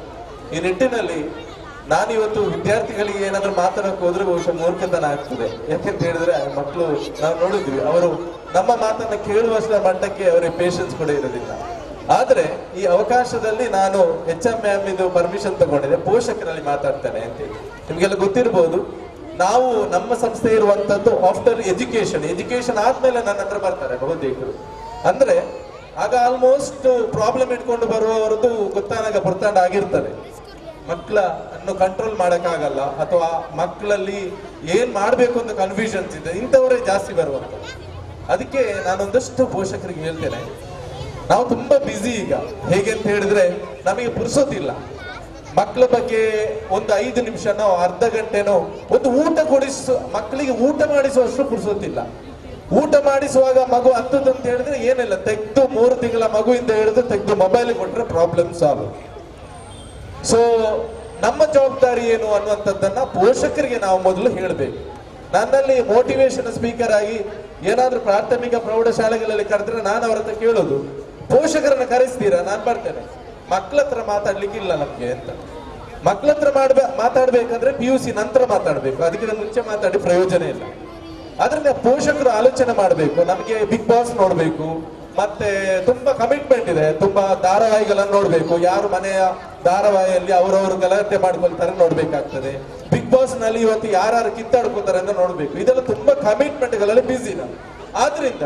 Speaker 10: ಈ ನಿಟ್ಟಿನಲ್ಲಿ ನಾನಿವತ್ತು ವಿದ್ಯಾರ್ಥಿಗಳಿಗೆ ಏನಾದ್ರೂ ಮಾತಾಡಕ್ಕೆ ಹೋದ್ರೆ ಬಹುಶಃ ಮೂರ್ಖತನ ಆಗ್ತದೆ. ಯಾಕೆಂತ ಹೇಳಿದ್ರೆ ಮಕ್ಕಳು ನಾವು ನೋಡಿದ್ವಿ, ಅವರು ನಮ್ಮ ಮಾತನ್ನ ಕೇಳುವಷ್ಟರ ಮಟ್ಟಕ್ಕೆ ಅವರಿಗೆ ಪೇಷನ್ಸ್ ಕೂಡ ಇರೋದಿಲ್ಲ. ಆದ್ರೆ ಈ ಅವಕಾಶದಲ್ಲಿ ನಾನು HM ಮ್ಯಾಮ್ ಇದು ಪರ್ಮಿಷನ್ ತಗೊಂಡಿದ್ದೆ, ಪೋಷಕರಲ್ಲಿ ಮಾತಾಡ್ತೇನೆ ಅಂತೇಳಿ. ನಿಮ್ಗೆಲ್ಲ ಗೊತ್ತಿರ್ಬೋದು, ನಾವು ನಮ್ಮ ಸಂಸ್ಥೆ ಇರುವಂತದ್ದು ಆಫ್ಟರ್ ಎಜುಕೇಶನ್ ಆದ್ಮೇಲೆ ನನ್ನ ಹತ್ರ ಬರ್ತಾರೆ ಬಹುತೇಕರು. ಅಂದ್ರೆ ಆಗ ಆಲ್ಮೋಸ್ಟ್ ಪ್ರಾಬ್ಲಮ್ ಇಟ್ಕೊಂಡು ಬರುವವರದ್ದು ಗೊತ್ತಾನಾಗ ಬರ್ತಾಂಡ ಆಗಿರ್ತಾರೆ. ಮಕ್ಕಳನ್ನು ಕಂಟ್ರೋಲ್ ಮಾಡಕ್ಕಾಗಲ್ಲ, ಅಥವಾ ಮಕ್ಕಳಲ್ಲಿ ಏನ್ ಮಾಡ್ಬೇಕು ಅಂತ ಕನ್ಫ್ಯೂಷನ್ಸ್ ಇದೆ, ಇಂಥವರೇ ಜಾಸ್ತಿ ಬರುವಂತ. ಅದಕ್ಕೆ ನಾನೊಂದಷ್ಟು ಪೋಷಕರಿಗೆ ಹೇಳ್ತೇನೆ, ನಾವು ತುಂಬಾ ಬ್ಯುಸಿ ಈಗ. ಹೇಗೆ ಅಂತ ಹೇಳಿದ್ರೆ ನಮಗೆ ಪುರ್ಸೋತಿಲ್ಲ. ಮಕ್ಕಳ ಬಗ್ಗೆ ಒಂದು 5 ನಿಮಿಷನೋ ಅರ್ಧ ಗಂಟೆನೋ ಒಂದು ಮಕ್ಕಳಿಗೆ ಊಟ ಮಾಡಿಸುವಷ್ಟು ಪುರ್ಸೋತಿಲ್ಲ. ಊಟ ಮಾಡಿಸುವಾಗ ಮಗು ಹತ್ತದಂತ ಹೇಳಿದ್ರೆ ಏನಿಲ್ಲ, ತೆಗೆದು 3 ತಿಂಗಳ ಮಗುವಿಂದ ಹಿಡಿದು ತೆಗೆದು ಮೊಬೈಲ್ ಕೊಟ್ರೆ ಪ್ರಾಬ್ಲಮ್ ಸಾಲ್ವ್. ಸೊ ನಮ್ಮ ಜವಾಬ್ದಾರಿ ಏನು ಅನ್ನುವಂಥದ್ದನ್ನ ಪೋಷಕರಿಗೆ ನಾವು ಮೊದಲು ಹೇಳಬೇಕು. ನನ್ನಲ್ಲಿ ಮೋಟಿವೇಶನ್ ಸ್ಪೀಕರ್ ಆಗಿ ಏನಾದ್ರೂ ಪ್ರಾಥಮಿಕ ಪ್ರೌಢಶಾಲೆಗಳಲ್ಲಿ ಕರೆದ್ರೆ ನಾನು ಅವ್ರ ಹತ್ರ ಕೇಳೋದು, ಪೋಷಕರನ್ನ ಕರೆಸ್ತೀರಾ? ನಾನು ಬರ್ತೇನೆ. ಮಕ್ಕಳ ಹತ್ರ ಮಾತಾಡ್ಲಿಕ್ಕೆ ಇಲ್ಲ ನಮ್ಗೆ ಅಂತ. ಮಕ್ಕಳ ಹತ್ರ ಮಾತಾಡ್ಬೇಕಂದ್ರೆ PUC ನಂತರ ಮಾತಾಡ್ಬೇಕು, ಅದಕ್ಕಿಂತ ಮುಂಚೆ ಮಾತಾಡಿ ಪ್ರಯೋಜನ ಇಲ್ಲ. ಆದ್ರಿಂದ ಪೋಷಕರು ಆಲೋಚನೆ ಮಾಡಬೇಕು. ನಮಗೆ ಬಿಗ್ ಬಾಸ್ ನೋಡ್ಬೇಕು, ಮತ್ತೆ ತುಂಬಾ ಕಮಿಟ್ಮೆಂಟ್ ಇದೆ, ತುಂಬಾ ಧಾರಾವಾಹಿಗಳನ್ನು ನೋಡ್ಬೇಕು. ಯಾರು ಮನೆಯ ಧಾರಾವಾಹಿಯಲ್ಲಿ ಅವರವರು ಗಲಾಟೆ ಮಾಡ್ಕೊಳ್ತಾರೆ ನೋಡ್ಬೇಕಾಗ್ತದೆ. ಬಿಗ್ ಬಾಸ್ ನಲ್ಲಿ ಇವತ್ತು ಯಾರು ಕಿತ್ತಾಡ್ಕೋತಾರೆ ಅಂತ ನೋಡ್ಬೇಕು. ಇದೆಲ್ಲ ತುಂಬಾ ಕಮಿಟ್ಮೆಂಟ್ಗಳಲ್ಲಿ ಬಿಸಿ ನಾವು. ಆದ್ರಿಂದ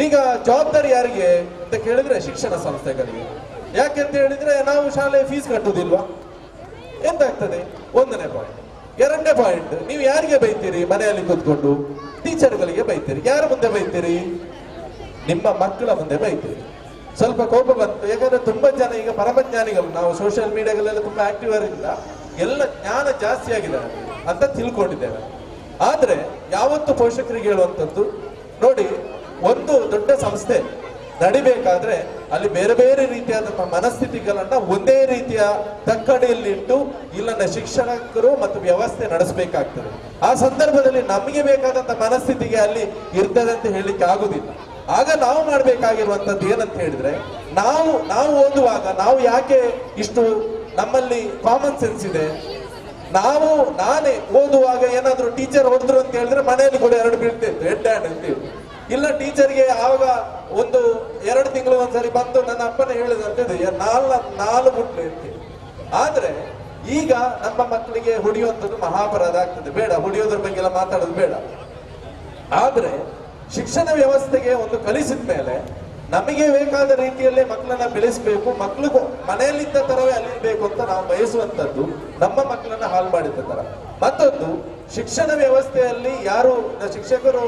Speaker 10: ಈಗ ಜವಾಬ್ದಾರಿ ಯಾರಿಗೆ ಅಂತ ಕೇಳಿದ್ರೆ ಶಿಕ್ಷಣ ಸಂಸ್ಥೆಗಳಿಗೆ. ಯಾಕೆಂತ ಹೇಳಿದ್ರೆ ನಾವು ಶಾಲೆ ಫೀಸ್ ಕಟ್ಟುವುದಿಲ್ವಾ? ಎಂತಾಗ್ತದೆ? 1ನೇ ಪಾಯಿಂಟ್. 2ನೇ ಪಾಯಿಂಟ್, ನೀವು ಯಾರಿಗೆ ಬೈತೀರಿ? ಮನೆಯಲ್ಲಿ ಕೂತ್ಕೊಂಡು ಟೀಚರ್ಗಳಿಗೆ ಬೈತೀರಿ. ಯಾರ ಮುಂದೆ ಬೈತೀರಿ? ನಿಮ್ಮ ಮಕ್ಕಳ ಮುಂದೆ ಬೈತೀರಿ. ಸ್ವಲ್ಪ ಕೋಪ ಬಂತು, ಯಾಕಂದ್ರೆ ತುಂಬಾ ಜನ ಈಗ ಪರಮಜ್ಞಾನಿಗಳು, ನಾವು ಸೋಷಿಯಲ್ ಮೀಡಿಯಾಗಳೆಲ್ಲ ತುಂಬಾ ಆಕ್ಟಿವ್ ಆಗಿಲ್ಲ, ಎಲ್ಲ ಜ್ಞಾನ ಜಾಸ್ತಿ ಆಗಿದೆ ಅಂತ ತಿಳ್ಕೊಂಡಿದ್ದೇವೆ. ಆದ್ರೆ ಯಾವತ್ತು ಪೋಷಕರಿಗೆ ಹೇಳುವಂಥದ್ದು ನೋಡಿ, ಒಂದು ದೊಡ್ಡ ಸಂಸ್ಥೆ ನಡಿಬೇಕಾದ್ರೆ ಅಲ್ಲಿ ಬೇರೆ ಬೇರೆ ರೀತಿಯಾದಂತಹ ಮನಸ್ಥಿತಿಗಳನ್ನ ಒಂದೇ ರೀತಿಯ ತಕ್ಕಡಿಯಲ್ಲಿಟ್ಟು ಇಲ್ಲನ್ನ ಶಿಕ್ಷಕರು ಮತ್ತು ವ್ಯವಸ್ಥೆ ನಡೆಸಬೇಕಾಗ್ತದೆ. ಆ ಸಂದರ್ಭದಲ್ಲಿ ನಮಗೆ ಬೇಕಾದಂತ ಮನಸ್ಥಿತಿಗೆ ಅಲ್ಲಿ ಇರ್ತದೆ ಅಂತ ಹೇಳಲಿಕ್ಕೆ ಆಗುದಿಲ್ಲ. ಆಗ ನಾವು ಮಾಡ್ಬೇಕಾಗಿರುವಂತದ್ದು ಏನಂತ ಹೇಳಿದ್ರೆ, ನಾವು ಓದುವಾಗ ನಾವು ಯಾಕೆ ಇಷ್ಟು ನಮ್ಮಲ್ಲಿ ಕಾಮನ್ ಸೆನ್ಸ್ ಇದೆ. ನಾನೇ ಓದುವಾಗ ಏನಾದ್ರು ಟೀಚರ್ ಹೊಡೆದ್ರು ಅಂತ ಹೇಳಿದ್ರೆ ಮನೆಯಲ್ಲಿ ಕೂಡ 2 ಬೀಳ್ತಿತ್ತು, ಹೆಡ್ ಹ್ಯಾಂಡ್ ಅಂತ ಹೇಳಿ. ಇಲ್ಲ ಟೀಚರ್ಗೆ ಆವಾಗ 1-2 ತಿಂಗಳು ಒಂದ್ಸರಿ ಬಂದು ನನ್ನ ಅಪ್ಪನೇ ಹೇಳಿದಂತಿದೆ 4 ಮುಟ್ಲು ಇರ್ತೀವಿ. ಆದ್ರೆ ಈಗ ನಮ್ಮ ಮಕ್ಕಳಿಗೆ ಹೊಡೆಯುವಂಥದ್ದು ಮಹಾಪರಾಧ ಆಗ್ತದೆ. ಬೇಡ, ಹೊಡೆಯೋದ್ರ ಬಗ್ಗೆ ಎಲ್ಲ ಮಾತಾಡೋದು ಬೇಡ. ಆದ್ರೆ ಶಿಕ್ಷಣ ವ್ಯವಸ್ಥೆಗೆ ಒಂದು ಕಲಿಸಿದ ಮೇಲೆ ನಮಗೆ ಬೇಕಾದ ರೀತಿಯಲ್ಲೇ ಮಕ್ಕಳನ್ನ ಬೆಳೆಸಬೇಕು. ಮಕ್ಕಳಿಗೂ ಮನೆಯಲ್ಲಿದ್ದ ತರವೇ ಅಲ್ಲಿರ್ಬೇಕು ಅಂತ ನಾವು ಬಯಸುವಂತದ್ದು ನಮ್ಮ ಮಕ್ಕಳನ್ನ ಹಾಳು ಮಾಡಿದ ತರ. ಮತ್ತೊಂದು, ಶಿಕ್ಷಣ ವ್ಯವಸ್ಥೆಯಲ್ಲಿ ಯಾರು ಶಿಕ್ಷಕರು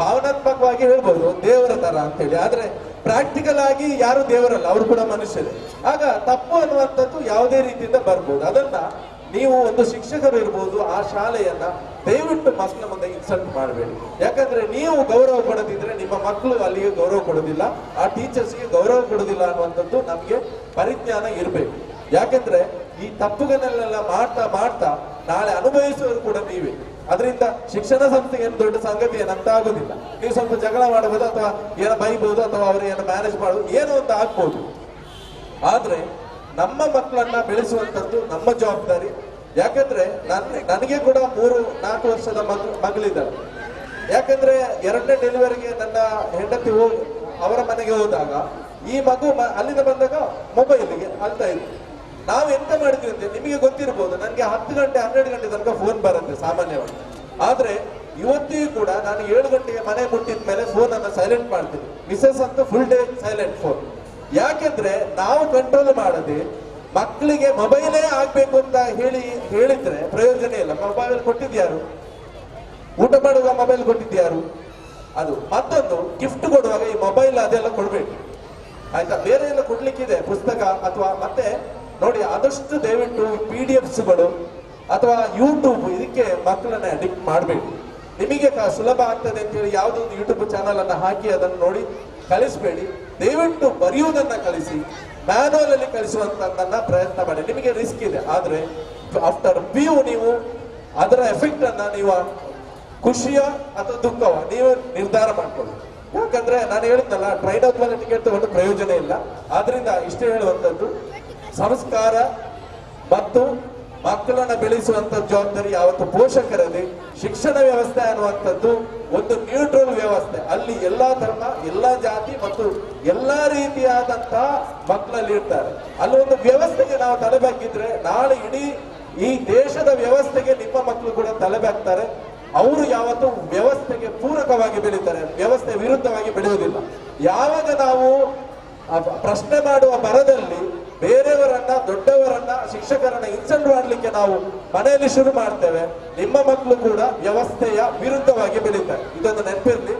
Speaker 10: ಭಾವನಾತ್ಮಕವಾಗಿ ಹೇಳ್ಬೋದು ದೇವರ ತರ ಅಂತ ಹೇಳಿ, ಆದ್ರೆ ಪ್ರಾಕ್ಟಿಕಲ್ ಆಗಿ ಯಾರು ದೇವರಲ್ಲ, ಅವರು ಕೂಡ ಮನುಷ್ಯರೇ. ಆಗ ತಪ್ಪು ಅನ್ನುವಂಥದ್ದು ಯಾವುದೇ ರೀತಿಯಿಂದ ಬರ್ಬೋದು. ಅದನ್ನ ನೀವು ಒಂದು ಶಿಕ್ಷಕರು ಇರ್ಬೋದು, ಆ ಶಾಲೆಯನ್ನ ದಯವಿಟ್ಟು ಮಕ್ಕಳ ಮುಂದೆ ಇನ್ಸಲ್ಟ್ ಮಾಡಬೇಡಿ. ಯಾಕಂದ್ರೆ ನೀವು ಗೌರವ ಕೊಡದಿದ್ರೆ ನಿಮ್ಮ ಮಕ್ಕಳು ಅಲ್ಲಿಗೆ ಗೌರವ ಕೊಡೋದಿಲ್ಲ, ಆ ಟೀಚರ್ಸ್ಗೆ ಗೌರವ ಕೊಡೋದಿಲ್ಲ ಅನ್ನುವಂಥದ್ದು ನಮ್ಗೆ ಪರಿಜ್ಞಾನ ಇರಬೇಕು. ಯಾಕಂದ್ರೆ ಈ ತಪ್ಪುಗಳನ್ನೆಲ್ಲ ಮಾಡ್ತಾ ಮಾಡ್ತಾ ನಾಳೆ ಅನುಭವಿಸುವುದು ಕೂಡ ನೀವೇ. ಅದರಿಂದ ಶಿಕ್ಷಣ ಸಂಸ್ಥೆಗೆ ಏನು ದೊಡ್ಡ ಸಂಗತಿ ಏನಂತ ಆಗುದಿಲ್ಲ. ನೀವು ಸ್ವಲ್ಪ ಜಗಳ ಮಾಡಬಹುದು, ಅಥವಾ ಏನೋ ಬೈಬಹುದು, ಅಥವಾ ಅವರು ಏನೋ ಮ್ಯಾನೇಜ್ ಮಾಡುವುದು, ಏನೋ ಅಂತ ಆಗ್ಬೋದು. ಆದ್ರೆ ನಮ್ಮ ಮಕ್ಕಳನ್ನ ಬೆಳೆಸುವಂತದ್ದು ನಮ್ಮ ಜವಾಬ್ದಾರಿ. ಯಾಕಂದ್ರೆ ನನಗೆ ಕೂಡ 3-4 ವರ್ಷದ ಮಗಳಿದ್ದಾಳೆ. ಯಾಕಂದ್ರೆ 2ನೇ ಡೆಲಿವರಿಗೆ ನನ್ನ ಹೆಂಡತಿ ಅವರ ಮನೆಗೆ ಹೋದಾಗ ಈ ಮಗು ಅಲ್ಲಿಂದ ಬಂದಾಗ ಮೊಬೈಲ್ಗೆ ಅಳ್ತಾ ಇತ್ತು. ನಾವು ಎಂತ ಮಾಡಿದ್ವಿ ಅಂತ ನಿಮಗೆ ಗೊತ್ತಿರ್ಬೋದು, ನನಗೆ 10 ಗಂಟೆ 12 ಗಂಟೆ ತನಕ ಫೋನ್ ಬರುತ್ತೆ ಸಾಮಾನ್ಯವಾಗಿ. ಆದ್ರೆ ಇವತ್ತಿಗೂ ಕೂಡ ನಾನು 7 ಗಂಟೆಗೆ ಮನೆ ಮುಟ್ಟಿದ ಮೇಲೆ ಫೋನ್ ಅನ್ನ ಸೈಲೆಂಟ್ ಮಾಡ್ತೀನಿ. ಮಿಸಸ್ ಅಂತೂ ಫುಲ್ ಡೇ ಸೈಲೆಂಟ್ ಫೋನ್. ಯಾಕೆಂದ್ರೆ ನಾವು ಕಂಟ್ರೋಲ್ ಮಾಡದೆ ಮಕ್ಕಳಿಗೆ ಮೊಬೈಲೇ ಆಗ್ಬೇಕು ಅಂತ ಹೇಳಿದ್ರೆ ಪ್ರಯೋಜನ ಇಲ್ಲ. ಮೊಬೈಲ್ ಕೊಟ್ಟಿದ್ಯಾರು? ಊಟ ಮಾಡುವಾಗ ಮೊಬೈಲ್ ಕೊಟ್ಟಿದ್ಯಾರು? ಅದು ಮತ್ತೊಂದು, ಗಿಫ್ಟ್ ಕೊಡುವಾಗ ಈ ಮೊಬೈಲ್ ಅದೆಲ್ಲ ಕೊಡ್ಬೇಕು, ಆಯ್ತಾ? ಬೇರೆ ಎಲ್ಲ ಕೊಡ್ಲಿಕ್ಕಿದೆ, ಪುಸ್ತಕ ಅಥವಾ ಮತ್ತೆ ನೋಡಿ, ಆದಷ್ಟು ದಯವಿಟ್ಟು PDFsಗಳು ಅಥವಾ ಯೂಟ್ಯೂಬ್ ಇದಕ್ಕೆ ಮಕ್ಕಳನ್ನ ಅಡಿಕ್ಟ್ ಮಾಡಬೇಕು. ನಿಮಗೆ ಸುಲಭ ಆಗ್ತದೆ ಅಂತ ಹೇಳಿ ಯಾವುದೊಂದು ಯೂಟ್ಯೂಬ್ ಚಾನಲ್ ಅನ್ನ ಹಾಕಿ ಅದನ್ನು ನೋಡಿ ಕಲಿಸಬೇಡಿ. ದಯವಿಟ್ಟು ಬರೆಯುವುದನ್ನ ಕಲಿಸಿ, ಮ್ಯಾನುವಲ್ ಅಲ್ಲಿ ಕಲಿಸುವಂತದನ್ನ ಪ್ರಯತ್ನ ಮಾಡಿ. ನಿಮಗೆ ರಿಸ್ಕ್ ಇದೆ, ಆದ್ರೆ ಆಫ್ಟರ್ PU ನೀವು ಅದರ ಎಫೆಕ್ಟ್ ಅನ್ನ ನೀವು ಖುಷಿಯ ಅಥವಾ ದುಃಖವ ನೀವು ನಿರ್ಧಾರ ಮಾಡ್ಕೊಳ್ಳಿ. ಯಾಕಂದ್ರೆ ನಾನು ಹೇಳಿದ್ನಲ್ಲ, ಟ್ರೈನ್ ಔಟ್ ಮೇಲೆ ಟಿಕೆಟ್ ತಗೊಂಡು ಪ್ರಯೋಜನ ಇಲ್ಲ. ಆದ್ರಿಂದ ಇಷ್ಟೇ ಹೇಳುವಂತದ್ದು, ಸಂಸ್ಕಾರ ಮತ್ತು ಮಕ್ಕಳನ್ನ ಬೆಳೆಸುವಂತ ಜವಾಬ್ದಾರಿ ಯಾವತ್ತು ಪೋಷಕರಲ್ಲಿ. ಶಿಕ್ಷಣ ವ್ಯವಸ್ಥೆ ಅನ್ನುವಂಥದ್ದು ಒಂದು ನ್ಯೂಟ್ರಲ್ ವ್ಯವಸ್ಥೆ. ಅಲ್ಲಿ ಎಲ್ಲಾ ಧರ್ಮ, ಎಲ್ಲಾ ಜಾತಿ ಮತ್ತು ಎಲ್ಲಾ ರೀತಿಯಾದಂತಹ ಮಕ್ಕಳಲ್ಲಿ ಇರ್ತಾರೆ. ಅಲ್ಲಿ ಒಂದು ವ್ಯವಸ್ಥೆಗೆ ನಾವು ತಲೆಬಾಗಿದ್ರೆ ನಾಳೆ ಇಡೀ ಈ ದೇಶದ ವ್ಯವಸ್ಥೆಗೆ ನಿಮ್ಮ ಮಕ್ಕಳು ಕೂಡ ತಲೆಬಾಗ್ತಾರೆ. ಅವರು ಯಾವತ್ತೂ ವ್ಯವಸ್ಥೆಗೆ ಪೂರಕವಾಗಿ ಬೆಳೀತಾರೆ, ವ್ಯವಸ್ಥೆ ವಿರುದ್ಧವಾಗಿ ಬೆಳೆಯುವುದಿಲ್ಲ. ಯಾವಾಗ ನಾವು ಪ್ರಶ್ನೆ ಮಾಡುವ ಭರದಲ್ಲಿ ಬೇರೆಯವರನ್ನ, ದೊಡ್ಡವರನ್ನ, ಶಿಕ್ಷಕರನ್ನ ಇನ್ಸಲ್ಟ್ ಮಾಡ್ಲಿಕ್ಕೆ ನಾವು ಮನೆಯಲ್ಲಿ ಶುರು ಮಾಡ್ತೇವೆ, ನಿಮ್ಮ ಮಕ್ಕಳು ಕೂಡ ವ್ಯವಸ್ಥೆಯ ವಿರುದ್ಧವಾಗಿ ಬೆಳೀತಾರೆ. ಇದೊಂದು ನೆನಪಿರ್ಲಿ.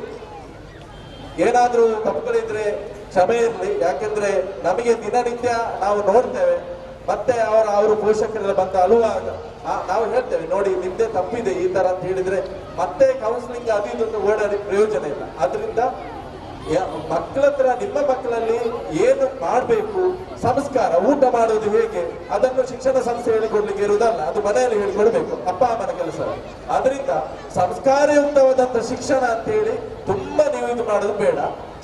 Speaker 10: ಏನಾದ್ರೂ ತಪ್ಪುಗಳಿದ್ರೆ ಕ್ಷಮೆ ಇರ್ಲಿ. ಯಾಕೆಂದ್ರೆ ನಮಗೆ ದಿನನಿತ್ಯ ನಾವು ನೋಡ್ತೇವೆ, ಮತ್ತೆ ಅವರು ಪೋಷಕರೆಲ್ಲ ಬಂದು ಅಳುವಾಗ ನಾವು ಹೇಳ್ತೇವೆ, ನೋಡಿ ನಿಮ್ದೇ ತಪ್ಪಿದೆ ಈ ತರ ಅಂತ ಹೇಳಿದ್ರೆ ಮತ್ತೆ ಕೌನ್ಸಿಲಿಂಗ್ ಅದು ಇದೊಂದು ಓಡಾಡಿ ಪ್ರಯೋಜನ ಇಲ್ಲ. ಆದ್ರಿಂದ ಮಕ್ಕಳ ಹತ್ರ, ನಿಮ್ಮ ಮಕ್ಕಳಲ್ಲಿ ಏನು ಮಾಡಬೇಕು, ಸಂಸ್ಕಾರ, ಊಟ ಮಾಡೋದು ಹೇಗೆ, ಅದನ್ನು ಶಿಕ್ಷಣ ಸಂಸ್ಥೆ ಹೇಳಿಕೊಡ್ಲಿಕ್ಕೆ ಇರುವುದಲ್ಲ, ಅದು ಮನೆಯಲ್ಲಿ ಹೇಳಿಕೊಡ್ಬೇಕು, ಅಪ್ಪ ಅಮ್ಮನ ಕೆಲಸ. ಆದ್ರಿಂದ ಸಂಸ್ಕಾರಯುಕ್ತವಾದಂತ ಶಿಕ್ಷಣ ಅಂತ ಹೇಳಿ ತುಂಬಾ ನೀವು ಇದು ಮಾಡೋದು ಬೇಡ.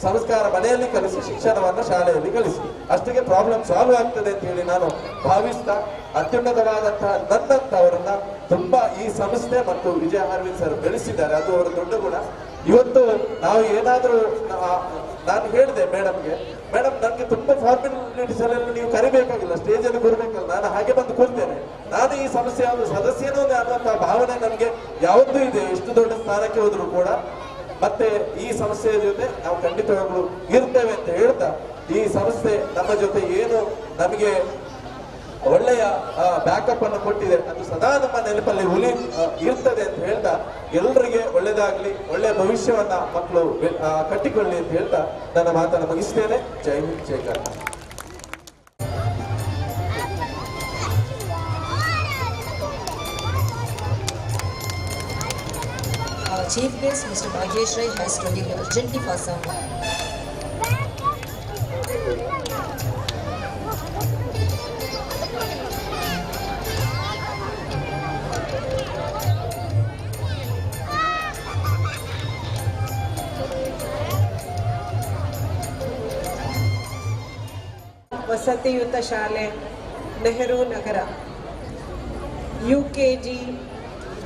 Speaker 10: ಸಂಸ್ಕಾರ ಮನೆಯಲ್ಲಿ ಕಲಿಸಿ, ಶಿಕ್ಷಣವನ್ನ ಶಾಲೆಯಲ್ಲಿ ಕಲಿಸಿ, ಅಷ್ಟಿಗೆ ಪ್ರಾಬ್ಲಮ್ ಸಾಲ್ವ್ ಆಗ್ತದೆ ಅಂತ ಹೇಳಿ ನಾನು ಭಾವಿಸ್ತಾ, ಅತ್ಯುನ್ನತವಾದಂತಹ ನನ್ನಂತವರನ್ನ ತುಂಬಾ ಈ ಸಂಸ್ಥೆ ಮತ್ತು ವಿಜಯ ಅರವಿಂದ್ ಸರ್ ಬೆಳೆಸಿದ್ದಾರೆ. ಅದು ಅವರ ದೊಡ್ಡ ಗುಣ. ಇವತ್ತು ನಾವು ಏನಾದ್ರೂ, ನಾನು ಹೇಳಿದೆ ಮೇಡಮ್ಗೆ, ಮೇಡಮ್ ನನಗೆ ತುಂಬಾ ಫಾರ್ಮಾಲಿಟೀಸ್ ಎಲ್ಲ ನೀವು ಕರಿಬೇಕಾಗಿಲ್ಲ, ಸ್ಟೇಜ್ ಅಲ್ಲಿ ಬರಬೇಕಲ್ಲ, ನಾನು ಹಾಗೆ ಬಂದು ಕೂರ್ತೇನೆ, ನಾನು ಈ ಸಂಸ್ಥೆಯ ಒಂದು ಸದಸ್ಯನೋ ಅನ್ನುವಂತಹ ಭಾವನೆ ನನಗೆ ಯಾವತ್ತೂ ಇದೆ, ಎಷ್ಟು ದೊಡ್ಡ ಸ್ಥಾನಕ್ಕೆ ಹೋದ್ರು ಕೂಡ. ಮತ್ತೆ ಈ ಸಂಸ್ಥೆಯ ಜೊತೆ ನಾವು ಖಂಡಿತವಾಗ್ಲೂ ಇರ್ತೇವೆ ಅಂತ ಹೇಳ್ತಾ, ಈ ಸಂಸ್ಥೆ ನಮ್ಮ ಜೊತೆ ಏನು ನಮಗೆ ಒಳ್ಳೆಯ ಬ್ಯಾಕಪ್ ಅನ್ನು ಕೊಟ್ಟಿದೆ, ಅದು ಸದಾ ನಮ್ಮ ನೆನಪಲ್ಲಿ ಇರ್ತದೆ ಅಂತ ಹೇಳ್ತಾ, ಎಲ್ಲರಿಗೆ ಒಳ್ಳೇದಾಗ್ಲಿ, ಒಳ್ಳೆಯ ಭವಿಷ್ಯವನ್ನ ಮಕ್ಕಳು ಕಟ್ಟಿಕೊಳ್ಳಿ ಅಂತ ಹೇಳ್ತಾ ನನ್ನ ಮಾತನ್ನು ಮುಗಿಸ್ತೇನೆ. ಜೈ ಹಿಂದ್, ಜೈ Karnataka.
Speaker 1: Our chief guest, Mr. Bhagesh Rai, has to give urgently for some.
Speaker 8: ವಸತಿಯುತ ಶಾಲೆ ನೆಹರು ನಗರ UKG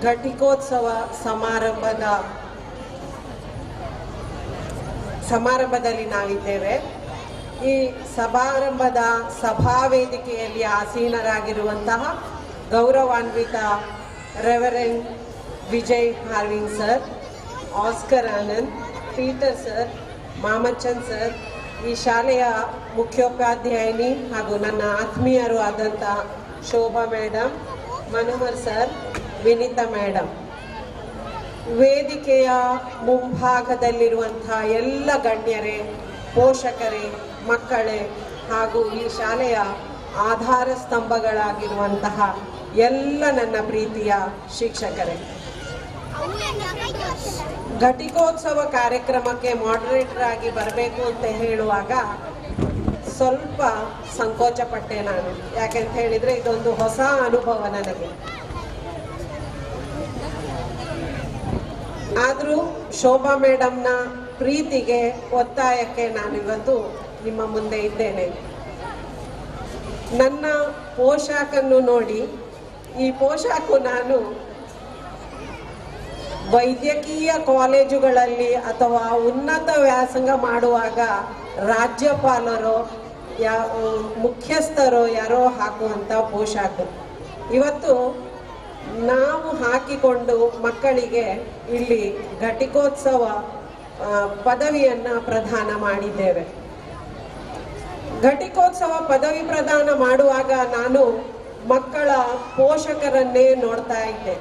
Speaker 8: ಘಟಿಕೋತ್ಸವ ಸಮಾರಂಭದಲ್ಲಿ ನಾವಿದ್ದೇವೆ. ಈ ಸಮಾರಂಭದ ಸಭಾ ವೇದಿಕೆಯಲ್ಲಿ ಆಸೀನರಾಗಿರುವಂತಹ ಗೌರವಾನ್ವಿತ reverend Vijay Harving sir, Oscar Anand, Peter sir, Mamachand sir, ಈ ಶಾಲೆಯ ಮುಖ್ಯೋಪಾಧ್ಯಾಯಿನಿ ಹಾಗೂ ನನ್ನ ಆತ್ಮೀಯರು ಆದಂಥ Shobha madam, Manohar sir, Vinita madam, ವೇದಿಕೆಯ ಮುಂಭಾಗದಲ್ಲಿರುವಂಥ ಎಲ್ಲ ಗಣ್ಯರೇ, ಪೋಷಕರೇ, ಮಕ್ಕಳೇ ಹಾಗೂ ಈ ಶಾಲೆಯ ಆಧಾರ ಸ್ತಂಭಗಳಾಗಿರುವಂತಹ
Speaker 11: ಎಲ್ಲ ನನ್ನ ಪ್ರೀತಿಯ ಶಿಕ್ಷಕರೇ, ಘಟಿಕೋತ್ಸವ ಕಾರ್ಯಕ್ರಮಕ್ಕೆ ಮಾಡರೇಟರ್ ಆಗಿ ಬರಬೇಕು ಅಂತ ಹೇಳುವಾಗ ಸ್ವಲ್ಪ ಸಂಕೋಚ ಪಟ್ಟೆ ನಾನು. ಯಾಕೆಂತ ಹೇಳಿದರೆ ಇದೊಂದು ಹೊಸ ಅನುಭವ ನನಗೆ. ಆದರೂ ಶೋಭಾ ಮೇಡಮ್ನ ಪ್ರೀತಿಗೆ ಒತ್ತಾಯಕ್ಕೆ ನಾನು ಇವತ್ತು ನಿಮ್ಮ ಮುಂದೆ ಇದ್ದೇನೆ. ನನ್ನ ಪೋಷಾಕನ್ನು ನೋಡಿ, ಈ ಪೋಷಾಕು ನಾನು ವೈದ್ಯಕೀಯ ಕಾಲೇಜುಗಳಲ್ಲಿ ಅಥವಾ ಉನ್ನತ ವ್ಯಾಸಂಗ ಮಾಡುವಾಗ ರಾಜ್ಯಪಾಲರು ಮುಖ್ಯಸ್ಥರು ಯಾರೋ ಹಾಕುವಂಥ ಪೋಷಾಕು. ಇವತ್ತು ನಾವು ಹಾಕಿಕೊಂಡು ಮಕ್ಕಳಿಗೆ ಇಲ್ಲಿ ಘಟಿಕೋತ್ಸವ ಪದವಿಯನ್ನು ಪ್ರದಾನ ಮಾಡಿದ್ದೇವೆ. ಘಟಿಕೋತ್ಸವ ಪದವಿ ಪ್ರದಾನ ಮಾಡುವಾಗ ನಾನು ಮಕ್ಕಳ ಪೋಷಕರನ್ನೇ ನೋಡ್ತಾ ಇದ್ದೆ.